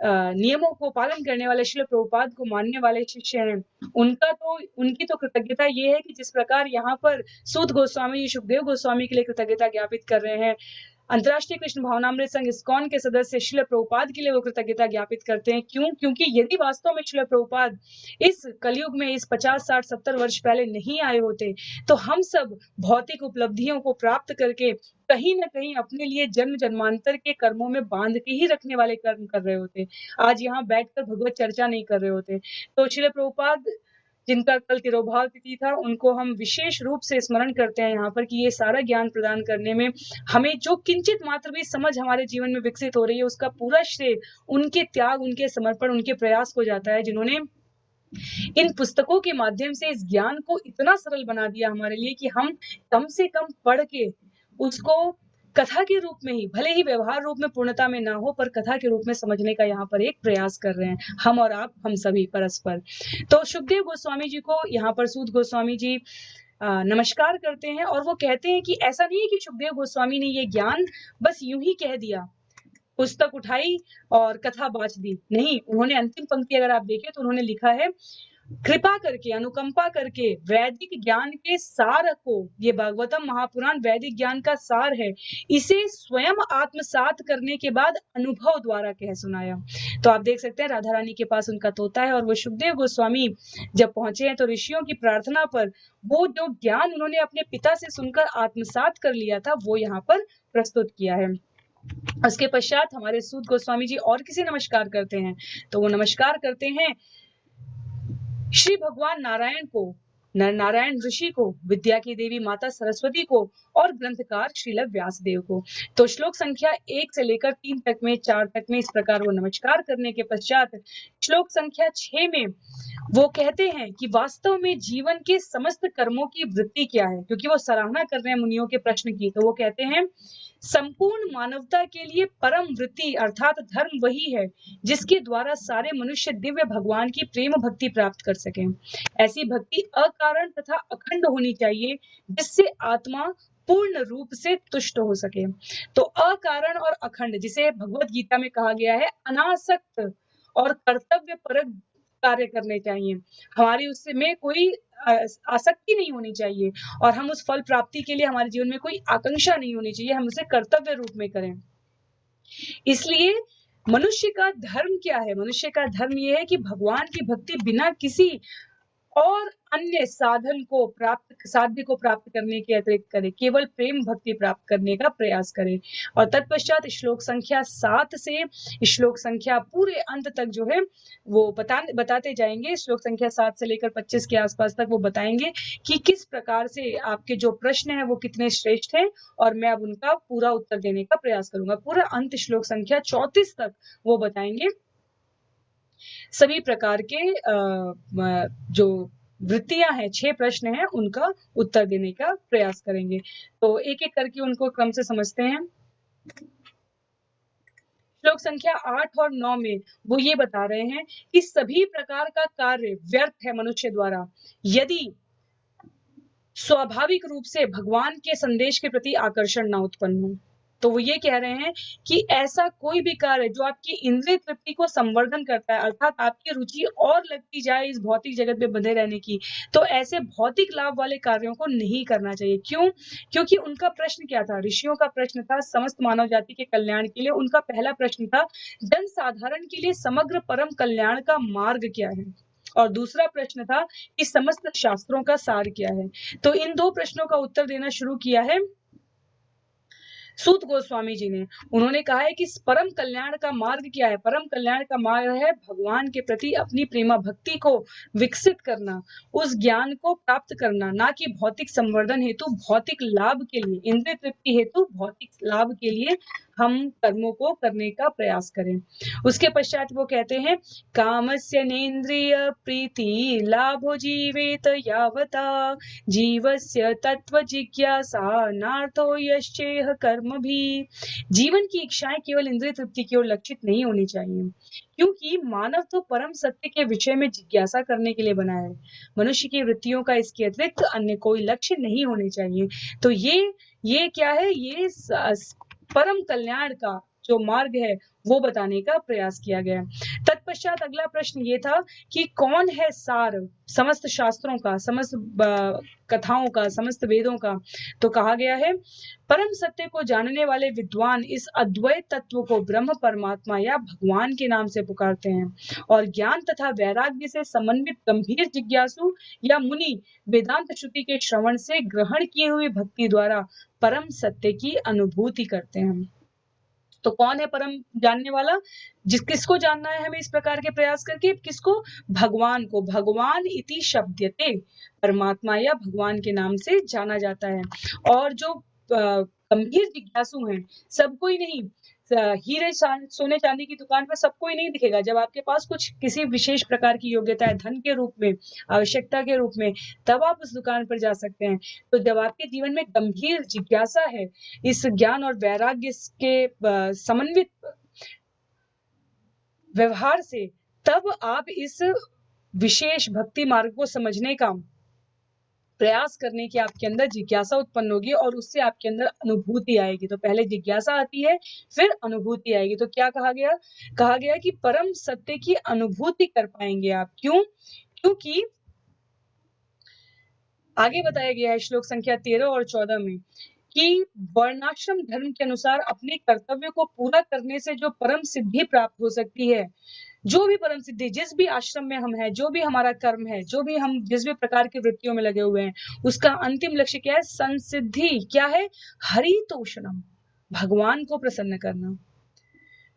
नियमों को पालन करने वाले श्रील प्रभुपाद को मानने वाले शिष्य हैं, उनकी तो कृतज्ञता ये है कि जिस प्रकार यहाँ पर सूत गोस्वामी जी सुखदेव गोस्वामी के लिए कृतज्ञता ज्ञापित कर रहे हैं, अंतर्राष्ट्रीय कृष्ण भावनामृत संघ इस्कॉन के सदस्य श्रील प्रभुपाद के लिए वो कृतज्ञता ज्ञापित करते हैं। क्यों? क्योंकि यदि वास्तव में श्रील प्रभुपाद इस कलयुग में इस 50, 60, 70 वर्ष पहले नहीं आए होते तो हम सब भौतिक उपलब्धियों को प्राप्त करके कहीं न कहीं अपने लिए जन्म जन्मांतर के कर्मों में बांध के ही रखने वाले कर्म कर रहे होते, आज यहाँ बैठकर भगवत चर्चा नहीं कर रहे होते। तो श्रील प्रभुपाद जिनका कल तिरोभाव तिथि था, उनको हम विशेष रूप से स्मरण करते हैं यहाँ पर कि ये सारा ज्ञान प्रदान करने में हमें जो किंचित मात्र भी समझ हमारे जीवन में विकसित हो रही है, उसका पूरा श्रेय उनके त्याग, उनके समर्पण, उनके प्रयास को जाता है, जिन्होंने इन पुस्तकों के माध्यम से इस ज्ञान को इतना सरल बना दिया हमारे लिए कि हम कम से कम पढ़ के उसको कथा के रूप में ही, भले ही व्यवहार रूप में पूर्णता में ना हो, पर कथा के रूप में समझने का यहाँ पर एक प्रयास कर रहे हैं, हम और आप, हम सभी परस्पर। तो सुखदेव गोस्वामी जी को यहाँ पर सूत गोस्वामी जी नमस्कार करते हैं और वो कहते हैं कि ऐसा नहीं है कि सुखदेव गोस्वामी ने ये ज्ञान बस यूं ही कह दिया, पुस्तक उठाई और कथा बाँच दी। नहीं, उन्होंने अंतिम पंक्ति अगर आप देखें तो उन्होंने लिखा है, कृपा करके, अनुकंपा करके वैदिक ज्ञान के सार को, ये भागवतम महापुराण वैदिक ज्ञान का सार है, इसे स्वयं आत्मसात करने के बाद अनुभव द्वारा कह सुनाया। तो आप देख सकते हैं राधा रानी के पास उनका तोता है और वो सुखदेव गोस्वामी जब पहुंचे हैं तो ऋषियों की प्रार्थना पर वो जो ज्ञान उन्होंने अपने पिता से सुनकर आत्मसात कर लिया था, वो यहाँ पर प्रस्तुत किया है। उसके पश्चात हमारे सूत गोस्वामी जी और किसे नमस्कार करते हैं, तो वो नमस्कार करते हैं श्री भगवान नारायण को, नारायण ऋषि को, विद्या की देवी माता सरस्वती को और ग्रंथकार श्रील व्यासदेव को। तो श्लोक संख्या 1 से लेकर 3 तक में, 4 तक में इस प्रकार वो नमस्कार करने के पश्चात श्लोक संख्या 6 में वो कहते हैं कि वास्तव में जीवन के समस्त कर्मों की वृत्ति क्या है, क्योंकि वो सराहना कर रहे हैं मुनियों के प्रश्न की। तो वो कहते हैं, संपूर्ण मानवता के लिए परम वृत्ति अर्थात धर्म वही है जिसके द्वारा सारे मनुष्य दिव्य भगवान की प्रेम भक्ति प्राप्त कर सकें। ऐसी भक्ति अकारण तथा अखंड होनी चाहिए जिससे आत्मा पूर्ण रूप से तुष्ट हो सके। तो अकारण और अखंड, जिसे भगवत गीता में कहा गया है अनासक्त और कर्तव्य परक कार्य करने चाहिए, हमारी उसमें कोई आसक्ति नहीं होनी चाहिए और हम उस फल प्राप्ति के लिए हमारे जीवन में कोई आकांक्षा नहीं होनी चाहिए, हम उसे कर्तव्य रूप में करें। इसलिए मनुष्य का धर्म क्या है? मनुष्य का धर्म यह है कि भगवान की भक्ति बिना किसी और अन्य साधन को साध्य को प्राप्त करने के अतिरिक्त करे, केवल प्रेम भक्ति प्राप्त करने का प्रयास करे। और तत्पश्चात श्लोक संख्या 7 से श्लोक संख्या पूरे अंत तक जो है वो बताते जाएंगे। श्लोक संख्या 7 से लेकर 25 के आसपास तक वो बताएंगे कि किस प्रकार से आपके जो प्रश्न है वो कितने श्रेष्ठ हैं और मैं अब उनका पूरा उत्तर देने का प्रयास करूंगा। पूरा अंत श्लोक संख्या 34 तक वो बताएंगे, सभी प्रकार के जो वृत्तियां हैं, 6 प्रश्न हैं, उनका उत्तर देने का प्रयास करेंगे। तो एक एक करके उनको क्रम से समझते हैं। श्लोक संख्या 8 और 9 में वो ये बता रहे हैं कि सभी प्रकार का कार्य व्यर्थ है मनुष्य द्वारा यदि स्वाभाविक रूप से भगवान के संदेश के प्रति आकर्षण ना उत्पन्न हो। तो वो ये कह रहे हैं कि ऐसा कोई भी कार्य जो आपकी इंद्रिय तृप्ति को संवर्धन करता है, अर्थात आपकी रुचि और लगती जाए इस भौतिक जगत में बंधे रहने की, तो ऐसे भौतिक लाभ वाले कार्यों को नहीं करना चाहिए। क्यों? क्योंकि उनका प्रश्न क्या था? ऋषियों का प्रश्न था समस्त मानव जाति के कल्याण के लिए। उनका पहला प्रश्न था जन साधारण के लिए समग्र परम कल्याण का मार्ग क्या है, और दूसरा प्रश्न था कि समस्त शास्त्रों का सार क्या है। तो इन 2 प्रश्नों का उत्तर देना शुरू किया है सूत गोस्वामी जी ने। उन्होंने कहा है कि परम कल्याण का मार्ग क्या है? परम कल्याण का मार्ग है भगवान के प्रति अपनी प्रेमा भक्ति को विकसित करना, उस ज्ञान को प्राप्त करना, ना कि भौतिक संवर्धन हेतु, भौतिक लाभ के लिए, इंद्रिय तृप्ति हेतु, भौतिक लाभ के लिए हम कर्मों को करने का प्रयास करें। उसके पश्चात वो कहते हैं, कामस्य नेन्द्रिय प्रीति लाभो जीवेत यावता जीवस्य तत्व जिज्ञासा नार्थो यश्चेह कर्म भी। जीवन की इच्छाएं केवल इंद्रिय तृप्ति की ओर लक्षित नहीं होनी चाहिए, क्योंकि मानव तो परम सत्य के विषय में जिज्ञासा करने के लिए बना है। मनुष्य की वृत्तियों का इसके अतिरिक्त अन्य कोई लक्ष्य नहीं होने चाहिए। तो ये क्या है? ये परम कल्याण का जो मार्ग है वो बताने का प्रयास किया गया। तत्पश्चात अगला प्रश्न ये था कि कौन है सार समस्त शास्त्रों का, समस्त कथाओं का, समस्त वेदों का? तो कहा गया है परम सत्य को जानने वाले विद्वान इस अद्वैत तत्व को ब्रह्म, परमात्मा या भगवान के नाम से पुकारते हैं और ज्ञान तथा वैराग्य से समन्वित गंभीर जिज्ञासु या मुनि वेदांत श्रुति के श्रवण से ग्रहण की हुई भक्ति द्वारा परम सत्य की अनुभूति करते हैं। तो कौन है परम जानने वाला? किसको जानना है हमें इस प्रकार के प्रयास करके? किसको? भगवान को। भगवान इति शब्दते, परमात्मा या भगवान के नाम से जाना जाता है। और जो गंभीर जिज्ञासु हैं, सबको ही नहीं, हीरे सोने चांदी की दुकान पर सबको ही नहीं दिखेगा। जब आपके पास कुछ किसी विशेष प्रकार की योग्यता है, धन के रूप में, आवश्यकता के रूप में, तब आप उस दुकान पर जा सकते हैं। तो जब आपके जीवन में गंभीर जिज्ञासा है, इस ज्ञान और वैराग्य के समन्वित व्यवहार से, तब आप इस विशेष भक्ति मार्ग को समझने का प्रयास करने की आपके अंदर जिज्ञासा उत्पन्न होगी और उससे आपके अंदर अनुभूति आएगी। तो पहले जिज्ञासा आती है, फिर अनुभूति आएगी। तो क्या कहा गया? कहा गया कि परम सत्य की अनुभूति कर पाएंगे आप। क्यों? क्योंकि आगे बताया गया है श्लोक संख्या 13 और 14 में कि वर्णाश्रम धर्म के अनुसार अपने कर्तव्य को पूरा करने से जो परम सिद्धि प्राप्त हो सकती है, जो भी परम सिद्धि, जिस भी आश्रम में हम हैं, जो भी हमारा कर्म है, जो भी हम जिस भी प्रकार की वृत्तियों में लगे हुए हैं, उसका अंतिम लक्ष्य क्या है? संसिद्धि। क्या है? हरितोषणम, भगवान को प्रसन्न करना।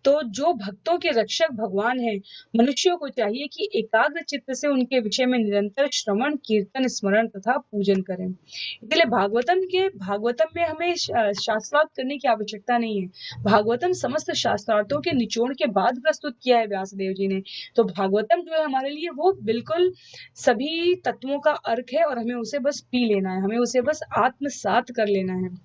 तो जो भक्तों के रक्षक भगवान हैं, मनुष्यों को चाहिए कि एकाग्र चित्त से उनके विषय में निरंतर श्रवण, कीर्तन, स्मरण तथा पूजन करें। इसलिए भागवतम में हमें शास्त्रार्थ करने की आवश्यकता नहीं है। भागवतम समस्त शास्त्रार्थों के निचोड़ के बाद प्रस्तुत किया है व्यासदेव जी ने। तो भागवतम जो है हमारे लिए वो बिल्कुल सभी तत्वों का अर्क है और हमें उसे बस पी लेना है, हमें उसे बस आत्मसात कर लेना है।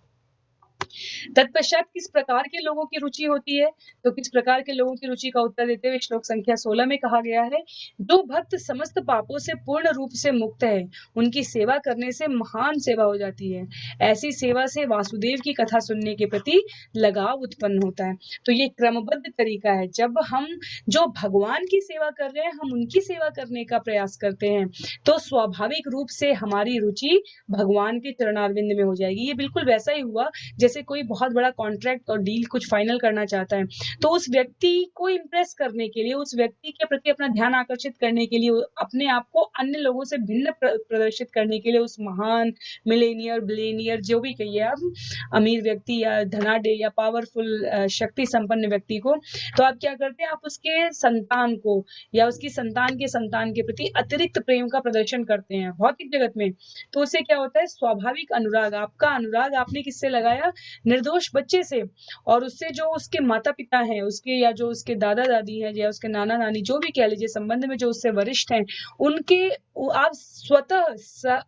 तत्पश्चात किस प्रकार के लोगों की रुचि होती है? तो किस प्रकार के लोगों की रुचि का उत्तर देते हुए श्लोक संख्या 16 में कहा गया है, जो भक्त समस्त पापों से पूर्ण रूप से मुक्त है, उनकी सेवा करने से महान सेवा हो जाती है। ऐसी सेवा से वासुदेव की कथा सुनने के प्रति लगाव उत्पन्न होता है। तो ये क्रमबद्ध तरीका है। जब हम जो भगवान की सेवा कर रहे हैं, हम उनकी सेवा करने का प्रयास करते हैं, तो स्वाभाविक रूप से हमारी रुचि भगवान के चरणारविंद में हो जाएगी। ये बिल्कुल वैसा ही हुआ जैसे कोई बहुत बड़ा कॉन्ट्रैक्ट और डील कुछ फाइनल करना चाहता है, तो उस व्यक्ति को इम्प्रेस करने के लिए, उस व्यक्ति के प्रति अपना ध्यान आकर्षित करने के लिए, अपने आप को अन्य लोगों से भिन्न प्रदर्शित करने के लिए, उस महान मिलेनियर, बिलेनियर, जो भी कहिए आप, अमीर व्यक्ति या धनाढ्य या पावरफुल शक्ति संपन्न व्यक्ति को, तो आप क्या करते हैं? आप उसके संतान को या उसकी संतान के प्रति अतिरिक्त प्रेम का प्रदर्शन करते हैं भौतिक जगत में। तो उससे क्या होता है? स्वाभाविक अनुराग, आपका अनुराग आपने किससे लगाया? निर्दोष बच्चे से। और उससे जो उसके माता पिता हैं, उसके या जो उसके दादा दादी हैं या उसके नाना नानी, जो भी कह लीजिए संबंध में जो उससे वरिष्ठ हैं, उनके आप स्वतः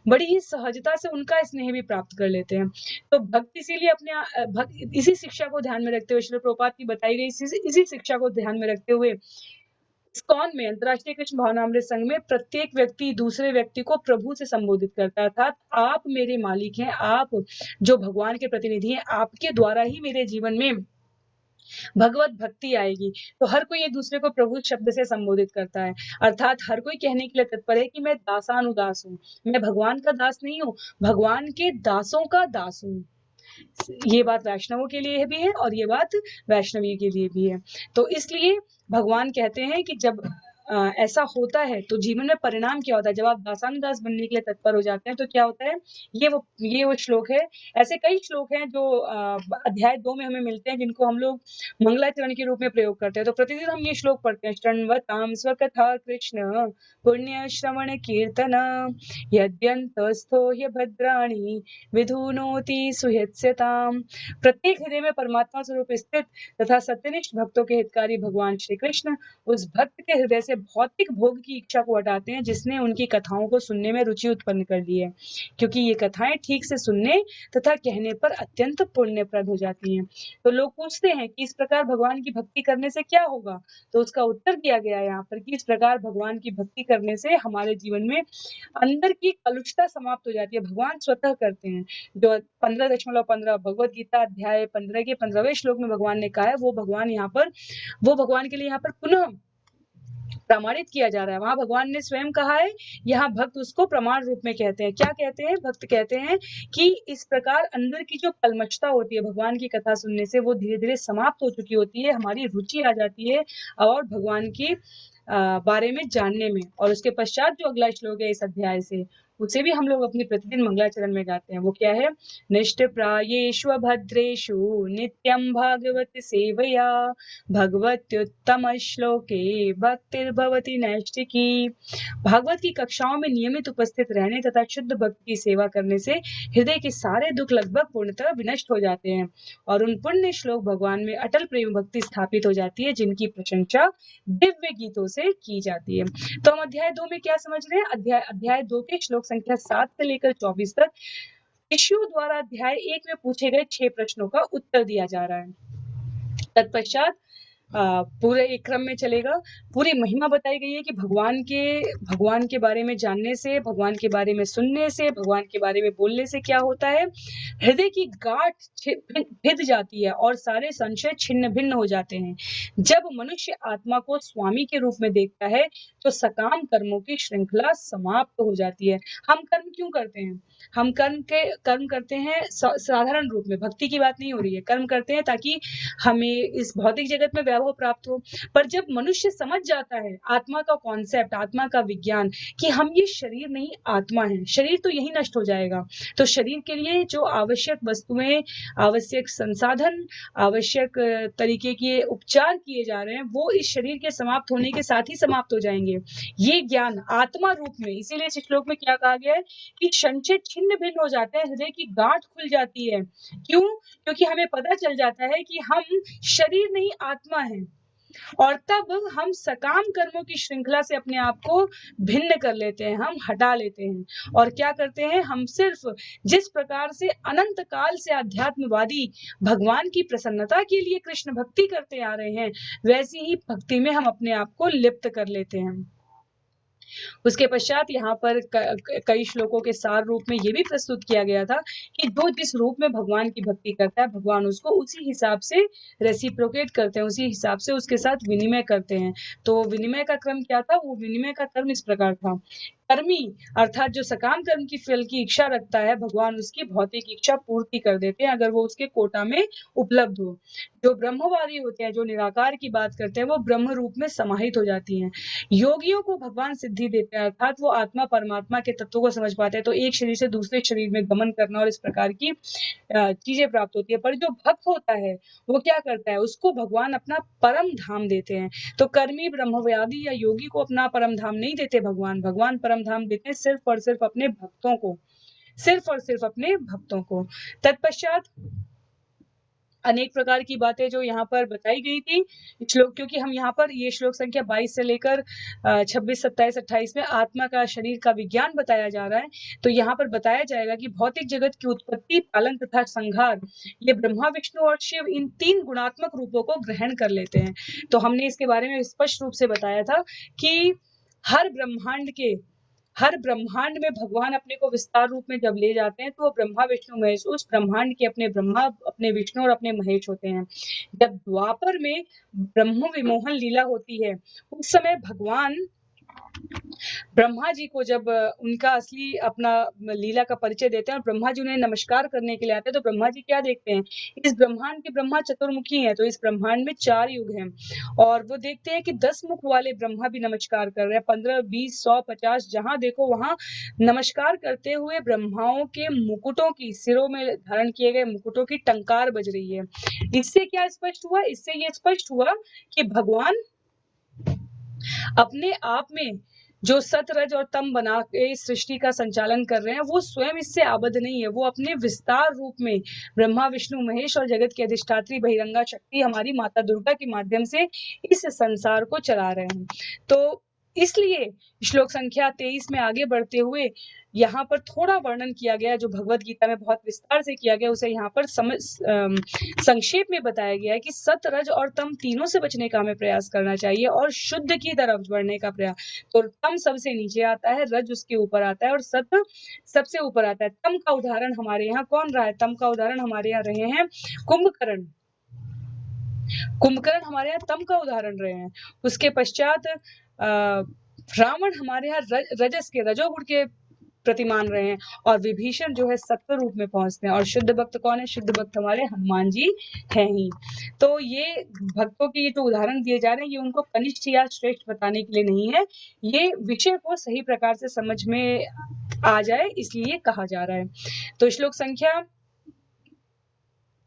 बड़ी ही सहजता से उनका स्नेह भी प्राप्त कर लेते हैं। तो भक्त इसीलिए अपने इसी शिक्षा को ध्यान में रखते हुए, श्रील प्रभुपाद की बताई गई इसी शिक्षा को ध्यान में रखते हुए, इस्कॉन में, अंतर्राष्ट्रीय कृष्ण भावनामृत संघ में, प्रत्येक व्यक्ति दूसरे व्यक्ति को प्रभु से संबोधित करता है। अर्थात आप मेरे मालिक हैं, आप जो भगवान के प्रतिनिधि हैं, आपके द्वारा ही मेरे जीवन में भगवत भक्ति आएगी। तो हर कोई एक दूसरे को प्रभु शब्द से संबोधित करता है। अर्थात हर कोई कहने के लिए तत्पर है कि मैं दासानुदास हूँ, मैं भगवान का दास नहीं हूँ, भगवान के दासों का दास हूँ। ये बात वैष्णवों के लिए भी है और ये बात वैष्णवी के लिए भी है। तो इसलिए भगवान कहते हैं कि जब ऐसा होता है तो जीवन में परिणाम क्या होता है? जब आप दासानुदास बनने के लिए तत्पर हो जाते हैं तो क्या होता है? ये वो श्लोक है। ऐसे कई श्लोक हैं जो अध्याय 2 में हमें मिलते हैं, जिनको हम लोग मंगलाचरण के रूप में प्रयोग करते हैं। तो प्रतिदिन हम ये श्लोक पढ़ते हैं, शृण्वतां स्वकथा कृष्ण पुण्य श्रवण कीर्तन यद्यन्तस्थो ह्यभद्राणि विधुनोति सुहृत्स्यताम्। प्रत्येक हृदय में परमात्मा स्वरूप स्थित तथा सत्यनिष्ठ भक्तों के हितकारी भगवान श्री कृष्ण उस भक्त के हृदय से से भौतिक भोग की इच्छा को हटाते हैं जिसने उनकी कथाओं को सुनने में रुचि उत्पन्न कर दी है, क्योंकि ये कथाएं ठीक से सुनने तथा कहने पर अत्यंत पुण्यप्रद हो जाती हैं। तो लोग पूछते हैं कि इस प्रकार भगवान की भक्ति करने से क्या होगा? तो उसका उत्तर दिया गया है यहाँ पर कि इस प्रकार भगवान की भक्ति करने से हमारे जीवन में अंदर की कलुषता समाप्त हो जाती है। भगवान स्वतः करते हैं। जो 15.15 भगवत गीता अध्याय 15 के 15वें श्लोक में भगवान ने कहा है, वो भगवान के लिए यहाँ पर पुनः प्रमाणित किया जा रहा है। वहां भगवान ने स्वयं कहा है, यहाँ भक्त उसको प्रमाण रूप में कहते हैं। क्या कहते हैं? भक्त कहते हैं कि इस प्रकार अंदर की जो कलमशता होती है भगवान की कथा सुनने से, वो धीरे धीरे समाप्त हो चुकी होती है, हमारी रुचि आ जाती है और भगवान की बारे में जानने में। और उसके पश्चात जो अगला श्लोक है इस अध्याय से, उसे भी हम लोग अपनी प्रतिदिन मंगलाचरण में गाते हैं। वो क्या है? निष्ठ प्रायेषु भद्रेषु नित्यं भागवत सेवया भगवत्युत्तम श्लोके भक्तिर्भवति नैष्ठिकी। भागवत की कक्षाओं में नियमित उपस्थित रहने तथा शुद्ध भक्ति की सेवा करने से हृदय के सारे दुख लगभग पूर्णतः विनष्ट हो जाते हैं और उन पुण्य श्लोक भगवान में अटल प्रेम भक्ति स्थापित हो जाती है, जिनकी प्रशंसा दिव्य गीतों से की जाती है। तो हम अध्याय 2 में क्या समझ रहे हैं? अध्याय 2 के श्लोक संख्या 7 से लेकर 24 तक शिष्यों द्वारा अध्याय 1 में पूछे गए 6 प्रश्नों का उत्तर दिया जा रहा है। तत्पश्चात पूरे एक क्रम में चलेगा। पूरी महिमा बताई गई है कि भगवान के बारे में जानने से, भगवान के बारे में सुनने से, भगवान के बारे में बोलने से क्या होता है? हृदय की गांठ भिद जाती है और सारे संशय छिन्न भिन्न हो जाते हैं। जब मनुष्य आत्मा को स्वामी के रूप में देखता है तो सकाम कर्मों की श्रृंखला समाप्त हो जाती है। हम कर्म क्यों करते हैं? हम कर्म करते हैं साधारण रूप में, भक्ति की बात नहीं हो रही है। कर्म करते हैं ताकि हमें इस भौतिक जगत में वैभव प्राप्त हो। पर जब मनुष्य समझ जाता है आत्मा का कॉन्सेप्ट, आत्मा का विज्ञान, कि हम ये शरीर नहीं आत्मा है, शरीर तो यही नष्ट हो जाएगा, तो शरीर के लिए जो आवश्यक वस्तुएं, आवश्यक संसाधन, आवश्यक तरीके के उपचार किए जा रहे हैं, वो इस शरीर के समाप्त होने के साथ ही समाप्त हो जाएंगे। ये ज्ञान आत्मा रूप में, इसीलिए इस श्लोक में क्या कहा गया है कि संशय छिन्न भिन्न हो जाता है, हृदय की गांठ खुल जाती है। क्यों? क्योंकि हमें पता चल जाता है कि हम शरीर नहीं आत्मा है, और तब हम सकाम कर्मों की श्रृंखला से अपने आप को भिन्न कर लेते हैं, हम हटा लेते हैं। और क्या करते हैं? हम सिर्फ जिस प्रकार से अनंत काल से अध्यात्मवादी भगवान की प्रसन्नता के लिए कृष्ण भक्ति करते आ रहे हैं, वैसी ही भक्ति में हम अपने आप को लिप्त कर लेते हैं। उसके पश्चात यहाँ पर कई श्लोकों के सार रूप में ये भी प्रस्तुत किया गया था कि जो जिस रूप में भगवान की भक्ति करता है, भगवान उसको उसी हिसाब से रेसिप्रोकेट करते हैं, उसी हिसाब से उसके साथ विनिमय करते हैं। तो विनिमय का क्रम क्या था? वो विनिमय का क्रम इस प्रकार था। कर्मी अर्थात जो सकाम कर्म की फल की इच्छा रखता है, भगवान उसकी भौतिक इच्छा पूर्ति कर देते हैं अगर वो उसके कोटा में उपलब्ध हो। जो ब्रह्मवादी होते हैं, जो निराकार की बात करते हैं, वो ब्रह्म रूप में समाहित हो जाती हैं। योगियों को भगवान सिद्धि देते हैं, अर्थात वो आत्मा परमात्मा के तत्व को समझ पाते हैं, तो एक शरीर से दूसरे शरीर में गमन करना और इस प्रकार की चीजें प्राप्त होती है। पर जो भक्त होता है वो क्या करता है? उसको भगवान अपना परम धाम देते हैं। तो कर्मी ब्रह्मवादी या योगी को अपना परम धाम नहीं देते भगवान परम धाम देते हैं सिर्फ और सिर्फ अपने भक्तों को, सिर्फ और सिर्फ अपने भक्तों को। तत्पश्चात अनेक प्रकार की बातें जो यहाँ पर बताई गई थी श्लोक, क्योंकि हम यहाँ पर ये श्लोक संख्या 22 से लेकर 26, 27, 28 में आत्मा का, शरीर का विज्ञान बताया जा रहा है। तो यहाँ पर बताया जाएगा कि भौतिक जगत की उत्पत्ति, पालन तथा संहार ये ब्रह्मा, विष्णु और शिव इन 3 गुणात्मक रूपों को ग्रहण कर लेते हैं। तो हमने इसके बारे में स्पष्ट रूप से बताया था कि हर ब्रह्मांड में भगवान अपने को विस्तार रूप में जब ले जाते हैं तो वो ब्रह्मा, विष्णु, महेश उस ब्रह्मांड के अपने ब्रह्मा, अपने विष्णु और अपने महेश होते हैं। जब द्वापर में ब्रह्म विमोहन लीला होती है, उस समय भगवान ब्रह्मा जी को जब उनका असली अपना लीला का परिचय देते हैं और ब्रह्मा जी उन्हें नमस्कार करने के लिए आते हैं, तो ब्रह्मा जी क्या देखते हैं? इस ब्रह्मांड के ब्रह्मा चतुर्मुखी हैं, तो इस ब्रह्मांड में 4 युग हैं, और वो देखते हैं कि 10 मुख वाले ब्रह्मा भी नमस्कार कर रहे हैं। 15, 20, 100, 50 जहां देखो वहां नमस्कार करते हुए ब्रह्माओं के मुकुटों की, सिरों में धारण किए गए मुकुटों की टंकार बज रही है। इससे क्या स्पष्ट हुआ? इससे ये स्पष्ट हुआ कि भगवान अपने आप में जो सत रज और तम बना के इस सृष्टि का संचालन कर रहे हैं वो स्वयं इससे आबद्ध नहीं है, वो अपने विस्तार रूप में ब्रह्मा विष्णु महेश और जगत की अधिष्ठात्री बहिरंगा शक्ति हमारी माता दुर्गा के माध्यम से इस संसार को चला रहे हैं। तो इसलिए श्लोक संख्या 23 में आगे बढ़ते हुए यहाँ पर थोड़ा वर्णन किया गया, जो भगवत गीता में बहुत विस्तार से किया गया, उसे यहाँ पर संक्षेप में बताया गया है कि सत रज और तम तीनों से बचने का हमें प्रयास करना चाहिए और शुद्ध की तरफ बढ़ने का प्रयास। तो तम सबसे नीचे आता है, रज उसके ऊपर आता है और सत सबसे ऊपर आता है। तम का उदाहरण हमारे यहाँ कौन रहा है? तम का उदाहरण हमारे यहाँ रहे हैं कुंभकर्ण। कुंभकर्ण हमारे यहाँ तम का उदाहरण रहे हैं। उसके पश्चात रावण हमारे यहाँ रजस के रजोगुण के प्रतिमान रहे हैं और विभीषण जो है सत्व रूप में पहुंचते हैं। और शुद्ध भक्त कौन है? शुद्ध भक्त हमारे हनुमान जी हैं ही। तो ये भक्तों के ये जो उदाहरण दिए जा रहे हैं ये उनको कनिष्ठ या श्रेष्ठ बताने के लिए नहीं है, ये विषय को सही प्रकार से समझ में आ जाए इसलिए कहा जा रहा है। तो श्लोक संख्या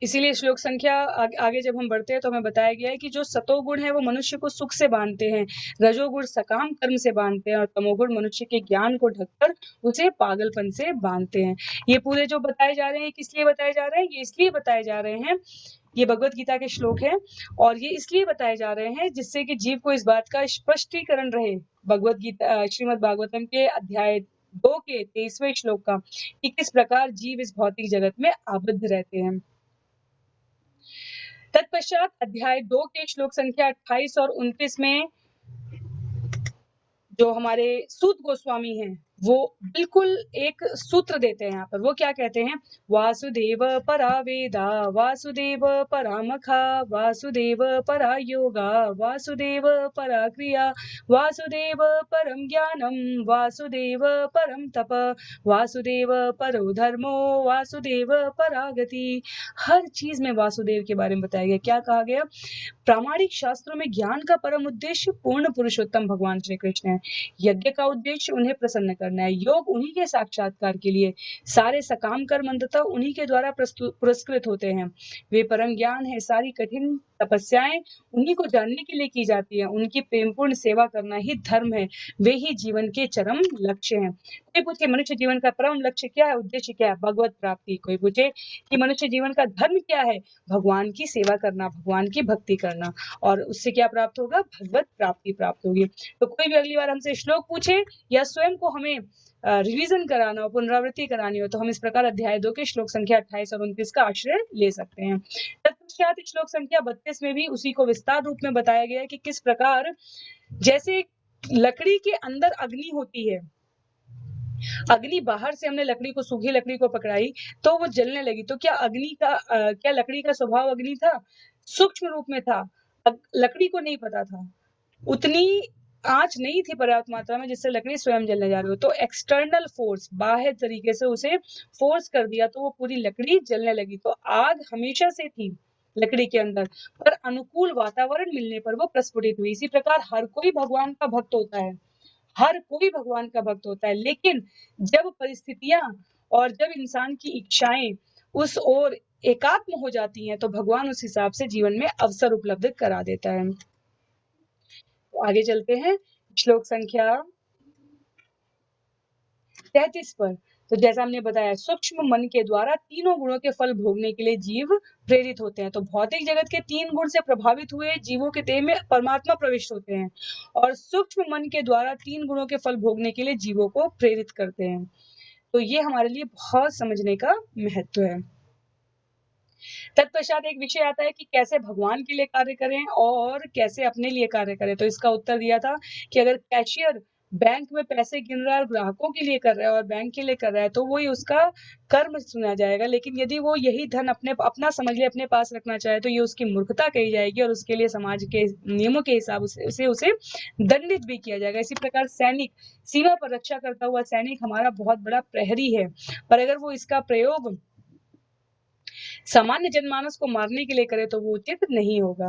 इसीलिए श्लोक संख्या आगे जब हम बढ़ते हैं तो हमें बताया गया है कि जो सतोगुण है वो मनुष्य को सुख से बांधते हैं, रजोगुण सकाम कर्म से बांधते हैं और तमोगुण मनुष्य के ज्ञान को ढककर उसे पागलपन से बांधते हैं। ये पूरे जो बताए जा रहे हैं किस लिए बताए जा रहे हैं? ये इसलिए बताए जा रहे हैं, ये भगवत गीता के श्लोक हैं और ये इसलिए बताए जा रहे हैं जिससे कि जीव को इस बात का स्पष्टीकरण रहे, भगवत गीता श्रीमद् भागवतम के अध्याय 2 के 23वें श्लोक का, कि किस प्रकार जीव इस भौतिक जगत में आबद्ध रहते हैं। तत्पश्चात अध्याय 2 के श्लोक संख्या 28 और 29 में जो हमारे सूत गोस्वामी हैं वो बिल्कुल एक सूत्र देते हैं। यहाँ पर वो क्या कहते हैं? वासुदेव परा वेदा, वासुदेव परा मखा, वासुदेव परा योगा, वासुदेव परा क्रिया, वासुदेव परम ज्ञानम, वासुदेव परम तप, वासुदेव परो धर्मो, वासुदेव परागति। हर चीज में वासुदेव के बारे में बताया गया। क्या कहा गया? प्रामाणिक शास्त्रों में ज्ञान का परम उद्देश्य पूर्ण पुरुषोत्तम भगवान श्री कृष्ण है। यज्ञ का उद्देश्य उन्हें प्रसन्न करना है, योग उन्हीं के साक्षात्कार के लिए, सारे सकाम कर्म अंततः उन्हीं के द्वारा पुरस्कृत होते हैं। वे परम ज्ञान है, सारी कठिन तपस्याएं उन्हीं को जानने के लिए की जाती है। उनकी प्रेमपूर्ण सेवा करना ही धर्म है, वे ही जीवन के चरम लक्ष्य हैं। कोई पूछे मनुष्य जीवन का परम लक्ष्य क्या है, उद्देश्य क्या है? भगवत प्राप्ति। कोई पूछे कि मनुष्य जीवन का धर्म क्या है? भगवान की सेवा करना, भगवान की भक्ति करना, और उससे क्या प्राप्त होगा? भगवत प्राप्ति प्राप्त होगी। तो कोई भी अगली बार हमसे श्लोक पूछे या स्वयं को हमें रिवीजन कराना हो, पुनरावृत्ति करानी हो, तो हम इस प्रकार अध्याय 2 के श्लोक संख्या 28 और 29 का आश्रय ले सकते हैं। तत्पश्चात श्लोक संख्या 32 में भी उसी को विस्तार रूप में बताया गया है कि किस प्रकार जैसे लकड़ी के अंदर अग्नि होती है, अग्नि बाहर से हमने लकड़ी को, सूखी लकड़ी को पकड़ाई तो वो जलने लगी, तो क्या क्या लकड़ी का स्वभाव अग्नि था? सूक्ष्म रूप में था, लकड़ी को नहीं पता था, उतनी आंच नहीं थी पर्याप्त मात्रा में जिससे लकड़ी स्वयं जलने जा रही हो। तो एक्सटर्नल फोर्स, बाह्य तरीके से उसे फोर्स कर दिया तो वो पूरी लकड़ी जलने लगी। तो आग हमेशा से थी लकड़ी के अंदर, पर अनुकूल वातावरण मिलने पर वो प्रस्फुटित हुई। इसी प्रकार हर कोई भगवान का भक्त होता है, हर कोई भगवान का भक्त होता है, लेकिन जब परिस्थितियां और जब इंसान की इच्छाएं उस ओर एकात्म हो जाती हैं तो भगवान उस हिसाब से जीवन में अवसर उपलब्ध करा देता है। तो आगे चलते हैं श्लोक संख्या 33 पर। तो जैसा हमने बताया, सूक्ष्म मन के द्वारा तीनों गुणों के फल भोगने के लिए जीव प्रेरित होते हैं। तो भौतिक जगत के 3 गुण से प्रभावित हुए जीवों के देह में परमात्मा प्रविष्ट होते हैं और सूक्ष्म मन के द्वारा 3 गुणों के फल भोगने के लिए जीवों को प्रेरित करते हैं। तो ये हमारे लिए बहुत समझने का महत्व है। तत्पश्चात एक विषय आता है कि कैसे भगवान के लिए कार्य करें और कैसे अपने लिए कार्य करें। तो इसका उत्तर दिया था कि अगर कैशियर बैंक में पैसे गिन रहा है और ग्राहकों के लिए कर रहा है और बैंक के लिए कर रहा है तो वही उसका कर्म सुना जाएगा, लेकिन यदि वो यही धन अपना समझ ले, अपने पास रखना चाहे तो ये उसकी मूर्खता कही जाएगी और उसके लिए समाज के नियमों के हिसाब से उसे दंडित भी किया जाएगा। इसी प्रकार सैनिक, सीमा पर रक्षा करता हुआ सैनिक हमारा बहुत बड़ा प्रहरी है, पर अगर वो इसका प्रयोग सामान्य जनमानस को मारने के लिए करे तो वो उचित नहीं होगा।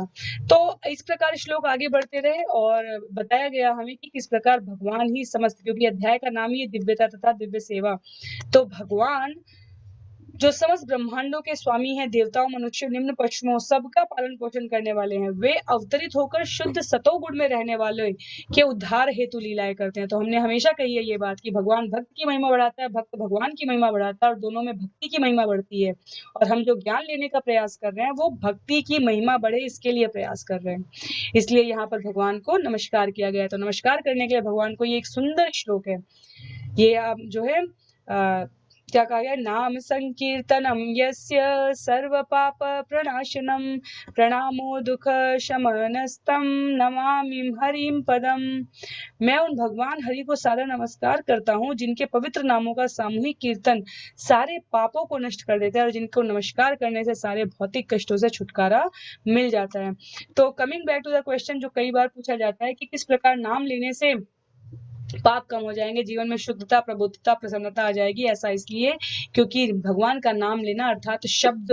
तो इस प्रकार श्लोक आगे बढ़ते रहे और बताया गया हमें कि किस प्रकार भगवान ही समस्त, क्योंकि अध्याय का नाम ही दिव्यता तथा दिव्य सेवा, तो भगवान जो समस्त ब्रह्मांडों के स्वामी हैं, देवताओं, मनुष्यों, निम्न पशुओं सबका पालन पोषण करने वाले हैं। वे अवतरित होकर शुद्ध सतोगुण में रहने वाले के उद्धार हेतु लीलाएं करते हैं। तो हमने हमेशा कही है ये बात कि भगवान भक्त की महिमा बढ़ाता है, भक्त भगवान की महिमा बढ़ाता है, और दोनों में भक्ति की महिमा बढ़ती है। और हम जो ज्ञान लेने का प्रयास कर रहे हैं वो भक्ति की महिमा बढ़े इसके लिए प्रयास कर रहे हैं। इसलिए यहाँ पर भगवान को नमस्कार किया गया है। तो नमस्कार करने के लिए भगवान को ये एक सुंदर श्लोक है। ये जो है क्या कहा गया, नाम संकीर्तनम यस्य सर्व पाप प्रणाशनम प्रणामो दुख शमनस्तम नमामि हरिम पदम। मैं उन भगवान हरि को सादर नमस्कार करता हूँ जिनके पवित्र नामों का सामूहिक कीर्तन सारे पापों को नष्ट कर देता है और जिनको नमस्कार करने से सारे भौतिक कष्टों से छुटकारा मिल जाता है। तो coming back to the question जो कई बार पूछा जाता है कि किस प्रकार नाम लेने से पाप कम हो जाएंगे, जीवन में शुद्धता, प्रबुद्धता, प्रसन्नता आ जाएगी। ऐसा इसलिए क्योंकि भगवान का नाम लेना अर्थात शब्द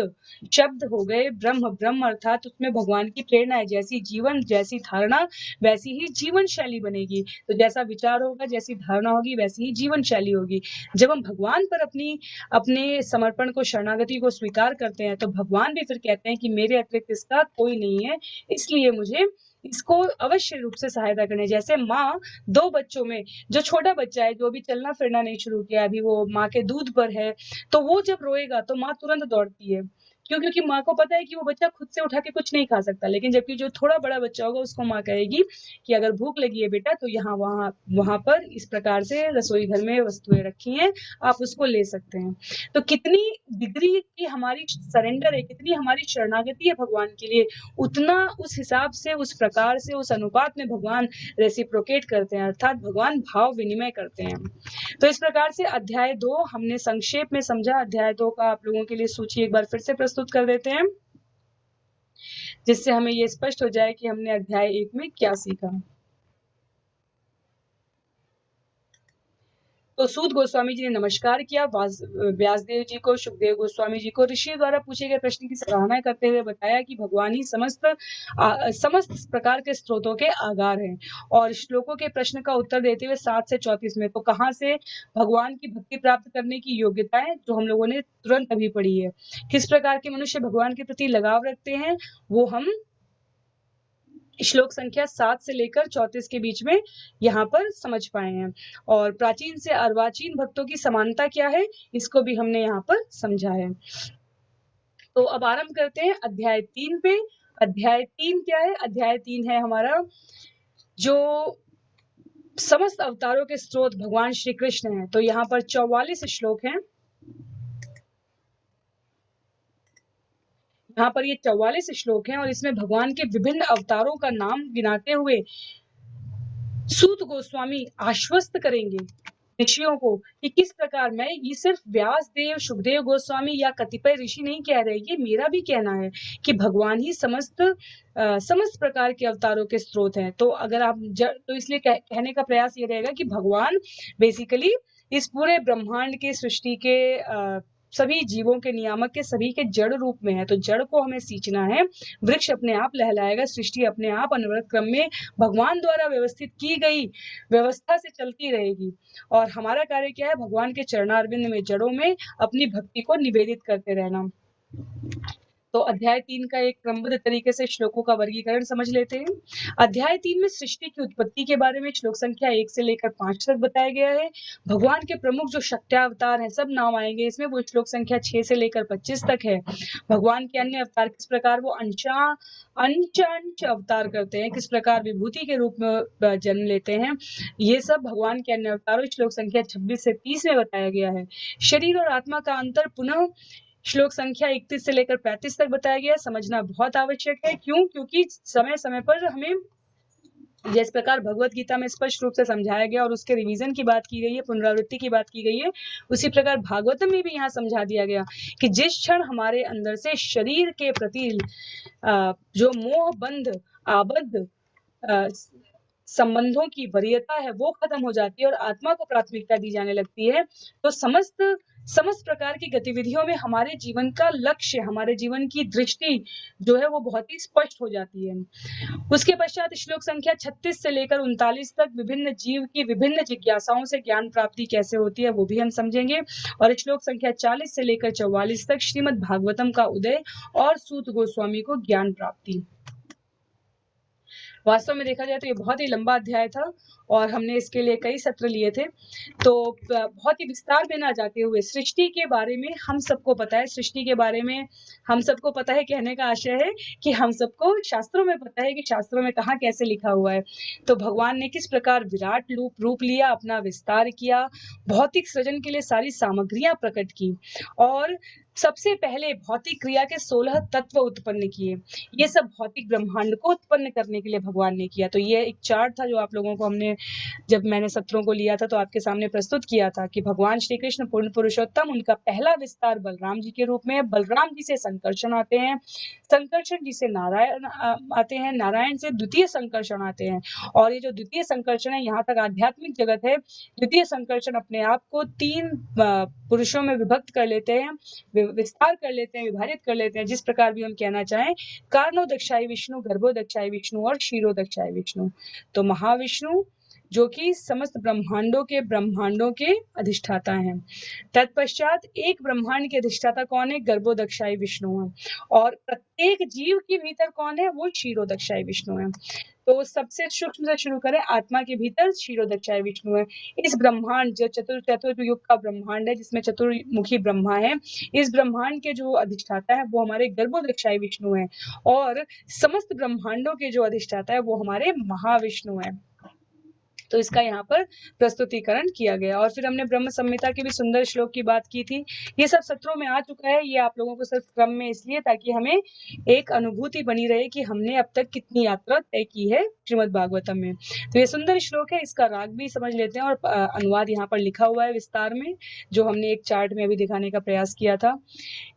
हो गए ब्रह्म, ब्रह्म अर्थात उसमें भगवान की प्रेरणा है। जैसी जीवन, जैसी धारणा वैसी ही जीवन शैली बनेगी। तो जैसा विचार होगा, जैसी धारणा होगी, वैसी ही जीवन शैली होगी। जब हम भगवान पर अपने समर्पण को, शरणागति को स्वीकार करते हैं तो भगवान भी फिर कहते हैं कि मेरे अतिरिक्त इसका कोई नहीं है, इसलिए मुझे इसको अवश्य रूप से सहायता करनी। जैसे माँ 2 बच्चों में जो छोटा बच्चा है, जो अभी चलना फिरना नहीं शुरू किया, अभी वो माँ के दूध पर है, तो वो जब रोएगा तो माँ तुरंत दौड़ती है। क्यों? क्योंकि माँ को पता है कि वो बच्चा खुद से उठा के कुछ नहीं खा सकता। लेकिन जबकि जो थोड़ा बड़ा बच्चा होगा उसको माँ कहेगी कि अगर भूख लगी है बेटा तो यहाँ वहां पर इस प्रकार से रसोई घर में वस्तुएं रखी हैं, आप उसको ले सकते हैं। तो कितनी डिग्री की हमारी सरेंडर है, कितनी हमारी शरणागति है भगवान के लिए, उतना उस हिसाब से, उस प्रकार से, उस अनुपात में भगवान रेसिप्रोकेट करते हैं, अर्थात भगवान भाव विनिमय करते हैं। तो इस प्रकार से अध्याय 2 हमने संक्षेप में समझा। अध्याय 2 का आप लोगों के लिए सूची एक बार फिर से प्रस्तुत कर देते हैं, जिससे हमें ये स्पष्ट हो जाए कि हमने अध्याय 1 में क्या सीखा। तो सूत गोस्वामी जी ने नमस्कार किया व्यासदेव जी को, सुखदेव गोस्वामी जी को। ऋषि द्वारा पूछे गए प्रश्न की सराहना करते हुए बताया कि भगवान ही समस्त प्रकार के स्रोतों के आधार हैं। और श्लोकों के प्रश्न का उत्तर देते हुए 7 से 34 में तो कहाँ से भगवान की भक्ति प्राप्त करने की योग्यताएं, जो हम लोगों ने तुरंत अभी पढ़ी है, किस प्रकार के मनुष्य भगवान के प्रति लगाव रखते हैं, वो हम श्लोक संख्या 7 से लेकर 34 के बीच में यहाँ पर समझ पाए हैं। और प्राचीन से अर्वाचीन भक्तों की समानता क्या है, इसको भी हमने यहाँ पर समझा है। तो अब आरंभ करते हैं अध्याय 3 पे। अध्याय 3 क्या है? अध्याय 3 है हमारा जो समस्त अवतारों के स्रोत भगवान श्री कृष्ण है। तो यहाँ पर 44 श्लोक हैं। यहाँ पर ये 44 श्लोक हैं और इसमें भगवान के विभिन्न अवतारों का नाम गिनाते हुए सूत गोस्वामी आश्वस्त करेंगे ऋषियों को कि किस प्रकार, मैं ये सिर्फ व्यास देव, सुखदेव गोस्वामी या कतिपय ऋषि नहीं कह रहे, ये मेरा भी कहना है कि भगवान ही समस्त प्रकार के अवतारों के स्रोत हैं। तो अगर आप तो इसलिए कहने का प्रयास ये रहेगा कि भगवान बेसिकली इस पूरे ब्रह्मांड के, सृष्टि के सभी जीवों के नियामक के, सभी के जड़ रूप में है। तो जड़ को हमें सींचना है, वृक्ष अपने आप लहलाएगा, सृष्टि अपने आप अनवरत क्रम में भगवान द्वारा व्यवस्थित की गई व्यवस्था से चलती रहेगी। और हमारा कार्य क्या है? भगवान के चरणारविंद में, जड़ों में अपनी भक्ति को निवेदित करते रहना। तो अध्याय 3 का एक क्रमबद्ध तरीके से श्लोकों का वर्गीकरण समझ लेते हैं। अध्याय 3 में सृष्टि की उत्पत्ति के बारे में श्लोक संख्या 1 से लेकर 5 तक बताया गया है। भगवान के प्रमुख जो शक्त्यावतार हैं, सब नाम आएंगे इसमें, वो श्लोक संख्या 6 से लेकर 25 तक है। भगवान के अन्य अवतार किस प्रकार वो अंश अवतार करते हैं, किस प्रकार विभूति के रूप में जन्म लेते हैं, ये सब भगवान के अन्य अवतारों श्लोक संख्या 26 से 30 में बताया गया है। शरीर और आत्मा का अंतर पुनः श्लोक संख्या 31 से लेकर 35 तक बताया गया। समझना बहुत आवश्यक है। क्यों? क्योंकि समय समय पर हमें जिस प्रकार भगवत गीता में स्पष्ट रूप से समझाया गया और उसके रिवीजन की बात की गई है, पुनरावृत्ति की बात की गई है, उसी प्रकार भागवतम में भी यहाँ समझा दिया गया कि जिस क्षण हमारे अंदर से शरीर के प्रति जो मोह बंध आबद्ध संबंधों की वरीयता है वो खत्म हो जाती है और आत्मा को प्राथमिकता दी जाने लगती है, तो समस्त प्रकार की गतिविधियों में हमारे जीवन का लक्ष्य, हमारे जीवन की दृष्टि जो है वो बहुत ही स्पष्ट हो जाती है। उसके पश्चात श्लोक संख्या 36 से लेकर 39 तक विभिन्न जीव की विभिन्न जिज्ञासाओं से ज्ञान प्राप्ति कैसे होती है वो भी हम समझेंगे, और श्लोक संख्या 40 से लेकर 44 तक श्रीमद् भागवतम का उदय और सूत गोस्वामी को ज्ञान प्राप्ति। वास्तव में देखा जाए तो ये बहुत ही लंबा अध्याय था और हमने इसके लिए कई सत्र लिए थे, तो बहुत ही विस्तार में ना जाते हुए सृष्टि के बारे में हम सबको पता है, सृष्टि के बारे में हम सबको पता है, कहने का आशय है कि हम सबको शास्त्रों में पता है कि शास्त्रों में कहाँ कैसे लिखा हुआ है। तो भगवान ने किस प्रकार विराट रूप लिया, अपना विस्तार किया, भौतिक सृजन के लिए सारी सामग्रियां प्रकट की और सबसे पहले भौतिक क्रिया के 16 तत्व उत्पन्न किए। ये सब भौतिक ब्रह्मांड को उत्पन्न करने के लिए भगवान ने किया। तो ये एक चार्ट था जो आप लोगों को हमने जब मैंने सत्रों को लिया था तो आपके सामने प्रस्तुत किया था कि भगवान श्री कृष्ण पूर्ण पुरुषोत्तम, उनका पहला विस्तार बलराम जी के रूप में है। बलराम जी से संकर्षण आते हैं, संकर्षण जी से नारायण आते हैं, नारायण से द्वितीय संकर्षण आते हैं, और ये जो द्वितीय संकर्षण है यहाँ तक आध्यात्मिक जगत है। द्वितीय संकर्षण अपने आप को 3 पुरुषों में विभक्त कर लेते हैं, विस्तार कर लेते हैं, विभाजित कर लेते हैं, जिस प्रकार भी हम कहना चाहें, कारणोदक्षाई विष्णु, गर्भोदक्षाई विष्णु और क्षीरोदक्षाई विष्णु। तो महाविष्णु जो कि समस्त ब्रह्मांडों के अधिष्ठाता हैं। तत्पश्चात एक ब्रह्मांड के अधिष्ठाता कौन है? गर्भोदक्षाई विष्णु है, और प्रत्येक जीव के भीतर कौन है? वो क्षीरोदक्षाई विष्णु है। तो सबसे सूक्ष्म से शुरू करें, आत्मा के भीतर क्षीरोदक्षाई विष्णु है। इस ब्रह्मांड जो चतुर्युग का ब्रह्मांड है, जिसमें चतुर्मुखी ब्रह्मा है, इस ब्रह्मांड के जो अधिष्ठाता है वो हमारे गर्भोदक्षाई विष्णु है, और समस्त ब्रह्मांडों के जो अधिष्ठाता है वो हमारे महाविष्णु है। तो इसका यहाँ पर प्रस्तुतिकरण किया गया, और फिर हमने ब्रह्म संहिता के भी सुंदर श्लोक की बात की थी। ये सब सत्रों में आ चुका है, ये आप लोगों को सिर्फ क्रम में इसलिए ताकि हमें एक अनुभूति बनी रहे कि हमने अब तक कितनी यात्रा तय की है श्रीमद् भागवतम में। तो ये सुंदर श्लोक है, इसका राग भी समझ लेते हैं, और अनुवाद यहाँ पर लिखा हुआ है विस्तार में, जो हमने एक चार्ट में अभी दिखाने का प्रयास किया था।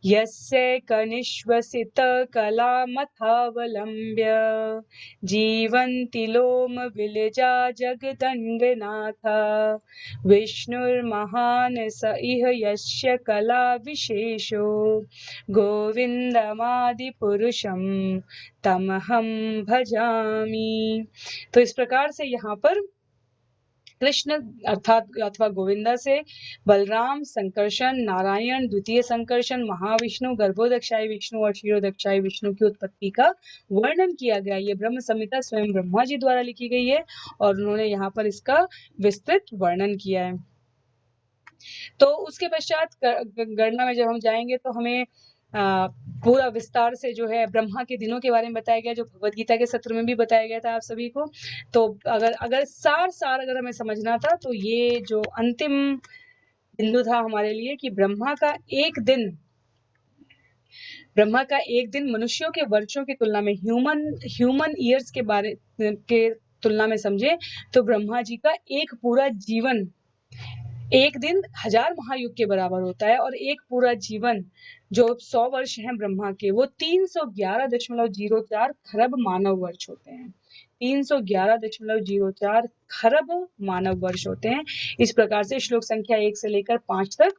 यस्य कनिश्वसित कलामथावलम्ब्य जीवन्ति लोम विलजा जगदण्डनाथ विष्णुर्महान् स इह यस्य कला विशेषो गोविन्दमादिपुरुषं तमहं भजामि। तो इस प्रकार से यहाँ पर कृष्ण अर्थात अथवा गोविंदा से बलराम, संकर्षण, नारायण, द्वितीय संकर्षण, महाविष्णु, गर्भोदक्षाई विष्णु और क्षीरोदक्षाई विष्णु की उत्पत्ति का वर्णन किया गया। ये ब्रह्म संहिता स्वयं ब्रह्मा जी द्वारा लिखी गई है और उन्होंने यहाँ पर इसका विस्तृत वर्णन किया है। तो उसके पश्चात गणना में जब हम जाएंगे तो हमें पूरा विस्तार से जो है ब्रह्मा के दिनों के बारे में बताया गया, जो भगवत गीता के सत्र में भी बताया गया था आप सभी को। तो अगर सार अगर हमें समझना था तो ये जो अंतिम बिंदु था हमारे लिए कि ब्रह्मा का एक दिन मनुष्यों के वर्षों की तुलना में, ह्यूमन ईयर्स के तुलना में समझे तो ब्रह्मा जी का एक पूरा जीवन, एक दिन 1000 महायुग के बराबर होता है, और एक पूरा जीवन जो 100 वर्ष हैं ब्रह्मा के, वो 311.04 खरब मानव वर्ष होते हैं। 311.04 खरब मानव वर्ष होते हैं। इस प्रकार से श्लोक संख्या 1 से लेकर 5 तक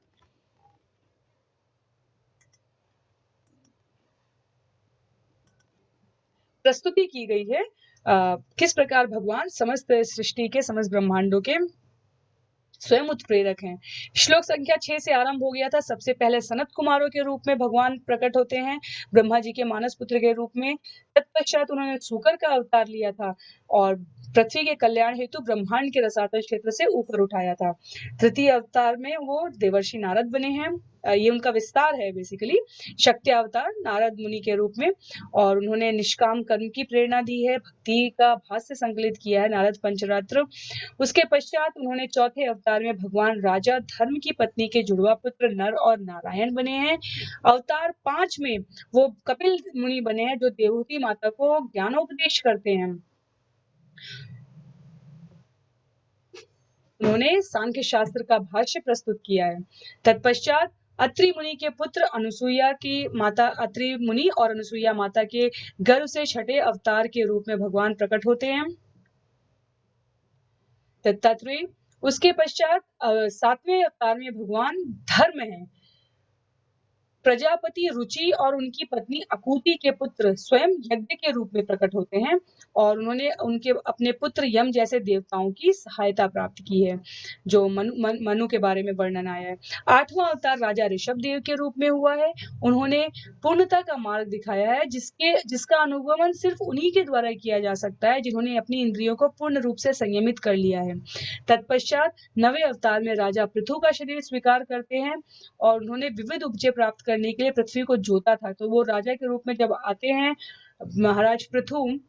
प्रस्तुति की गई है, किस प्रकार भगवान समस्त सृष्टि के, समस्त ब्रह्मांडों के स्वयं उत्प्रेरक हैं। श्लोक संख्या 6 से आरंभ हो गया था। सबसे पहले सनत कुमारों के रूप में भगवान प्रकट होते हैं, ब्रह्मा जी के मानस पुत्र के रूप में। तत्पश्चात उन्होंने सूकर का अवतार लिया था और पृथ्वी के कल्याण हेतु ब्रह्मांड के रसातल क्षेत्र से ऊपर उठाया था। तृतीय अवतार में वो देवर्षि नारद बने हैं, ये उनका विस्तार है बेसिकली, शक्ति अवतार नारद मुनि के रूप में, और उन्होंने निष्काम कर्म की प्रेरणा दी है, भक्ति का भाष्य संकलित किया है, नारद पंचरात्र। उसके पश्चात उन्होंने चौथे अवतार में भगवान राजा धर्म की पत्नी के जुड़वा पुत्र नर और नारायण बने हैं। अवतार 5 में वो कपिल मुनि बने हैं, जो देवहूति माता को ज्ञानोपदेश करते हैं। उन्होंने सांख्य शास्त्र का भाष्य प्रस्तुत किया है। तत्पश्चात अत्रि मुनि के पुत्र अनुसुईया की माता, अत्रि मुनि और अनुसुईया माता के गर्भ से छठे अवतार के रूप में भगवान प्रकट होते हैं। दत्तात्रेय। उसके पश्चात 7वें अवतार में भगवान धर्म है। प्रजापति रुचि और उनकी पत्नी अकूति के पुत्र स्वयं यज्ञ के रूप में प्रकट होते हैं और उन्होंने उनके अपने पुत्र यम जैसे देवताओं की सहायता प्राप्त की है, जो मनु के बारे में वर्णन आया है। 8वां अवतार राजा ऋषभ देव के रूप में हुआ है। उन्होंने पूर्णता का मार्ग दिखाया है, जिसका अनुगमन सिर्फ उन्हीं के द्वारा किया जा सकता है जिन्होंने अपनी इंद्रियों को पूर्ण रूप से संयमित कर लिया है। तत्पश्चात 9वें अवतार में राजा पृथु का शरीर स्वीकार करते हैं और उन्होंने विविध उपजे प्राप्त करने के लिए पृथ्वी को जोता था। तो वो राजा के रूप में जब आते हैं महाराज पृथु,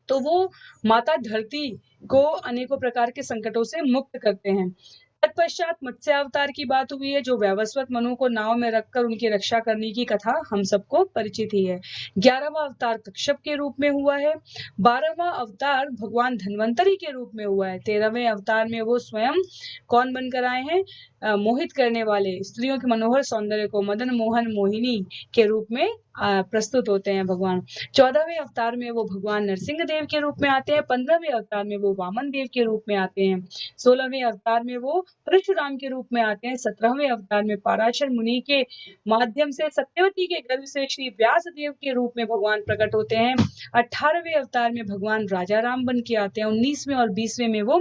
तो वो माता धरती को अनेकों प्रकार के संकटों से मुक्त करते हैं। तत्पश्चात मत्स्य अवतार की बात हुई है, जो वैवस्वत मनु को नाव में रखकर उनकी रक्षा करने की कथा हम सबको परिचित ही है। 11वां अवतार कश्यप के रूप में हुआ है। 12वां अवतार भगवान धन्वंतरी के रूप में हुआ है। 13वें अवतार में वो स्वयं कौन बनकर आए हैं? मोहित करने वाले स्त्रियों के मनोहर सौंदर्य को मदन मोहन मोहिनी के रूप में प्रस्तुत होते हैं भगवान। 14वें अवतार में वो भगवान नरसिंह देव के रूप में आते हैं। 15वें अवतार में वो वामन देव के रूप में आते हैं। 16वें अवतार में वो परशुराम के रूप में आते हैं। 17वें अवतार में पराशर मुनि के माध्यम से सत्यवती के गर्भ से श्री व्यास देव के रूप में भगवान प्रकट होते हैं। 18वें अवतार में भगवान राजा राम बन के आते हैं। 19वें और 20वें में वो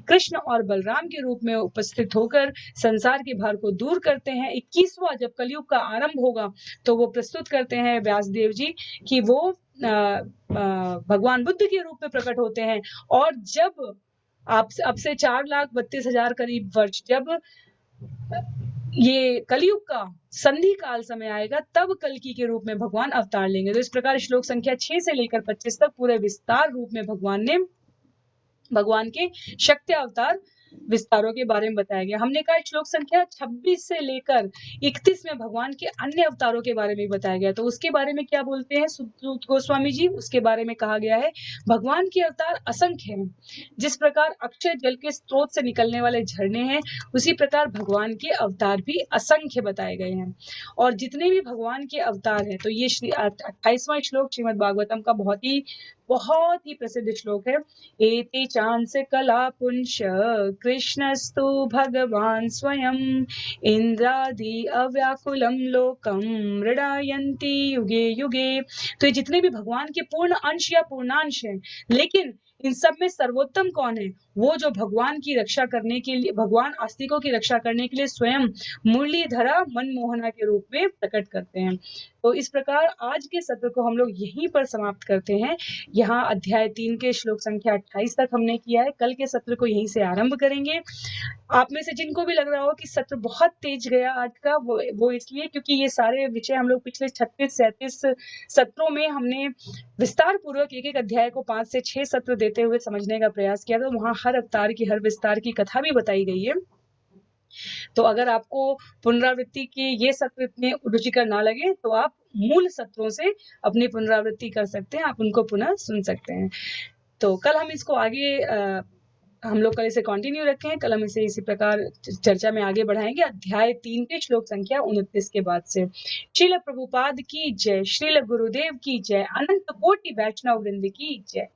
कृष्ण और बलराम के रूप में उपस्थित होकर संसार के भार को दूर करते हैं। 21वां जब कलयुग का आरंभ होगा तो वो प्रस्तुत करते हैं व्यासदेव जी कि वो भगवान बुद्ध के रूप में प्रकट होते हैं। और जब अब से 4,32,000 करीब वर्ष जब ये कलयुग का संधि काल समय आएगा, तब कल्कि के रूप में भगवान अवतार लेंगे। तो इस प्रकार श्लोक संख्या 6 से लेकर 25 तक पूरे विस्तार रूप में भगवान के शक्ति अवतार विस्तारों के बारे में बताया गया। हमने कहा श्लोक संख्या 26 से लेकर 31 में भगवान के अन्य अवतारों के बारे में बताया गया। तो उसके बारे में क्या बोलते हैं सुत गोस्वामी जी? उसके बारे में कहा गया है, भगवान के अवतार असंख्य हैं। जिस प्रकार अक्षय जल के स्रोत से निकलने वाले झरने हैं, उसी प्रकार भगवान के अवतार भी असंख्य बताए गए हैं। और जितने भी भगवान के अवतार हैं, तो ये 28वां श्लोक श्रीमद् भागवतम का बहुत ही प्रसिद्ध श्लोक है। एति चांस कला पुंश कृष्णस्तु भगवान स्वयं इंद्रादि अव्याकुलम लोकम मृडायन्ति युगे युगे। तो ये जितने भी भगवान के पूर्ण अंश या पूर्णांश हैं, लेकिन इन सब में सर्वोत्तम कौन है? वो जो भगवान की रक्षा करने के लिए, भगवान आस्तिकों की रक्षा करने के लिए स्वयं मुरलीधरा मनमोहना के रूप में प्रकट करते हैं। तो इस प्रकार आज के सत्र को हम लोग यहीं पर समाप्त करते हैं। यहाँ अध्याय 3 के श्लोक संख्या 28 तक हमने किया है। कल के सत्र को यहीं से आरंभ करेंगे। आप में से जिनको भी लग रहा हो कि सत्र बहुत तेज गया आज का, वो इसलिए क्योंकि ये सारे विषय हम लोग पिछले 36-37 सत्रों में हमने विस्तार पूर्वक एक अध्याय को 5 से 6 सत्र देते हुए समझने का प्रयास किया था। वहां हर अवतार की, हर विस्तार की कथा भी बताई गई है। तो अगर आपको पुनरावृत्ति के ये सत्र इतने रुचिकर ना लगे, तो आप मूल सत्रों से अपनी पुनरावृत्ति कर सकते हैं, आप उनको पुनः सुन सकते हैं। तो कल हम इसको आगे हम लोग कल इसे कंटिन्यू रखें। कल हम इसे इसी प्रकार चर्चा में आगे बढ़ाएंगे अध्याय 3 के श्लोक संख्या 29 के बाद से। श्रील प्रभुपाद की जय, श्रील गुरुदेव की जय, अनंत कोटि वैष्णव वृंद की जय।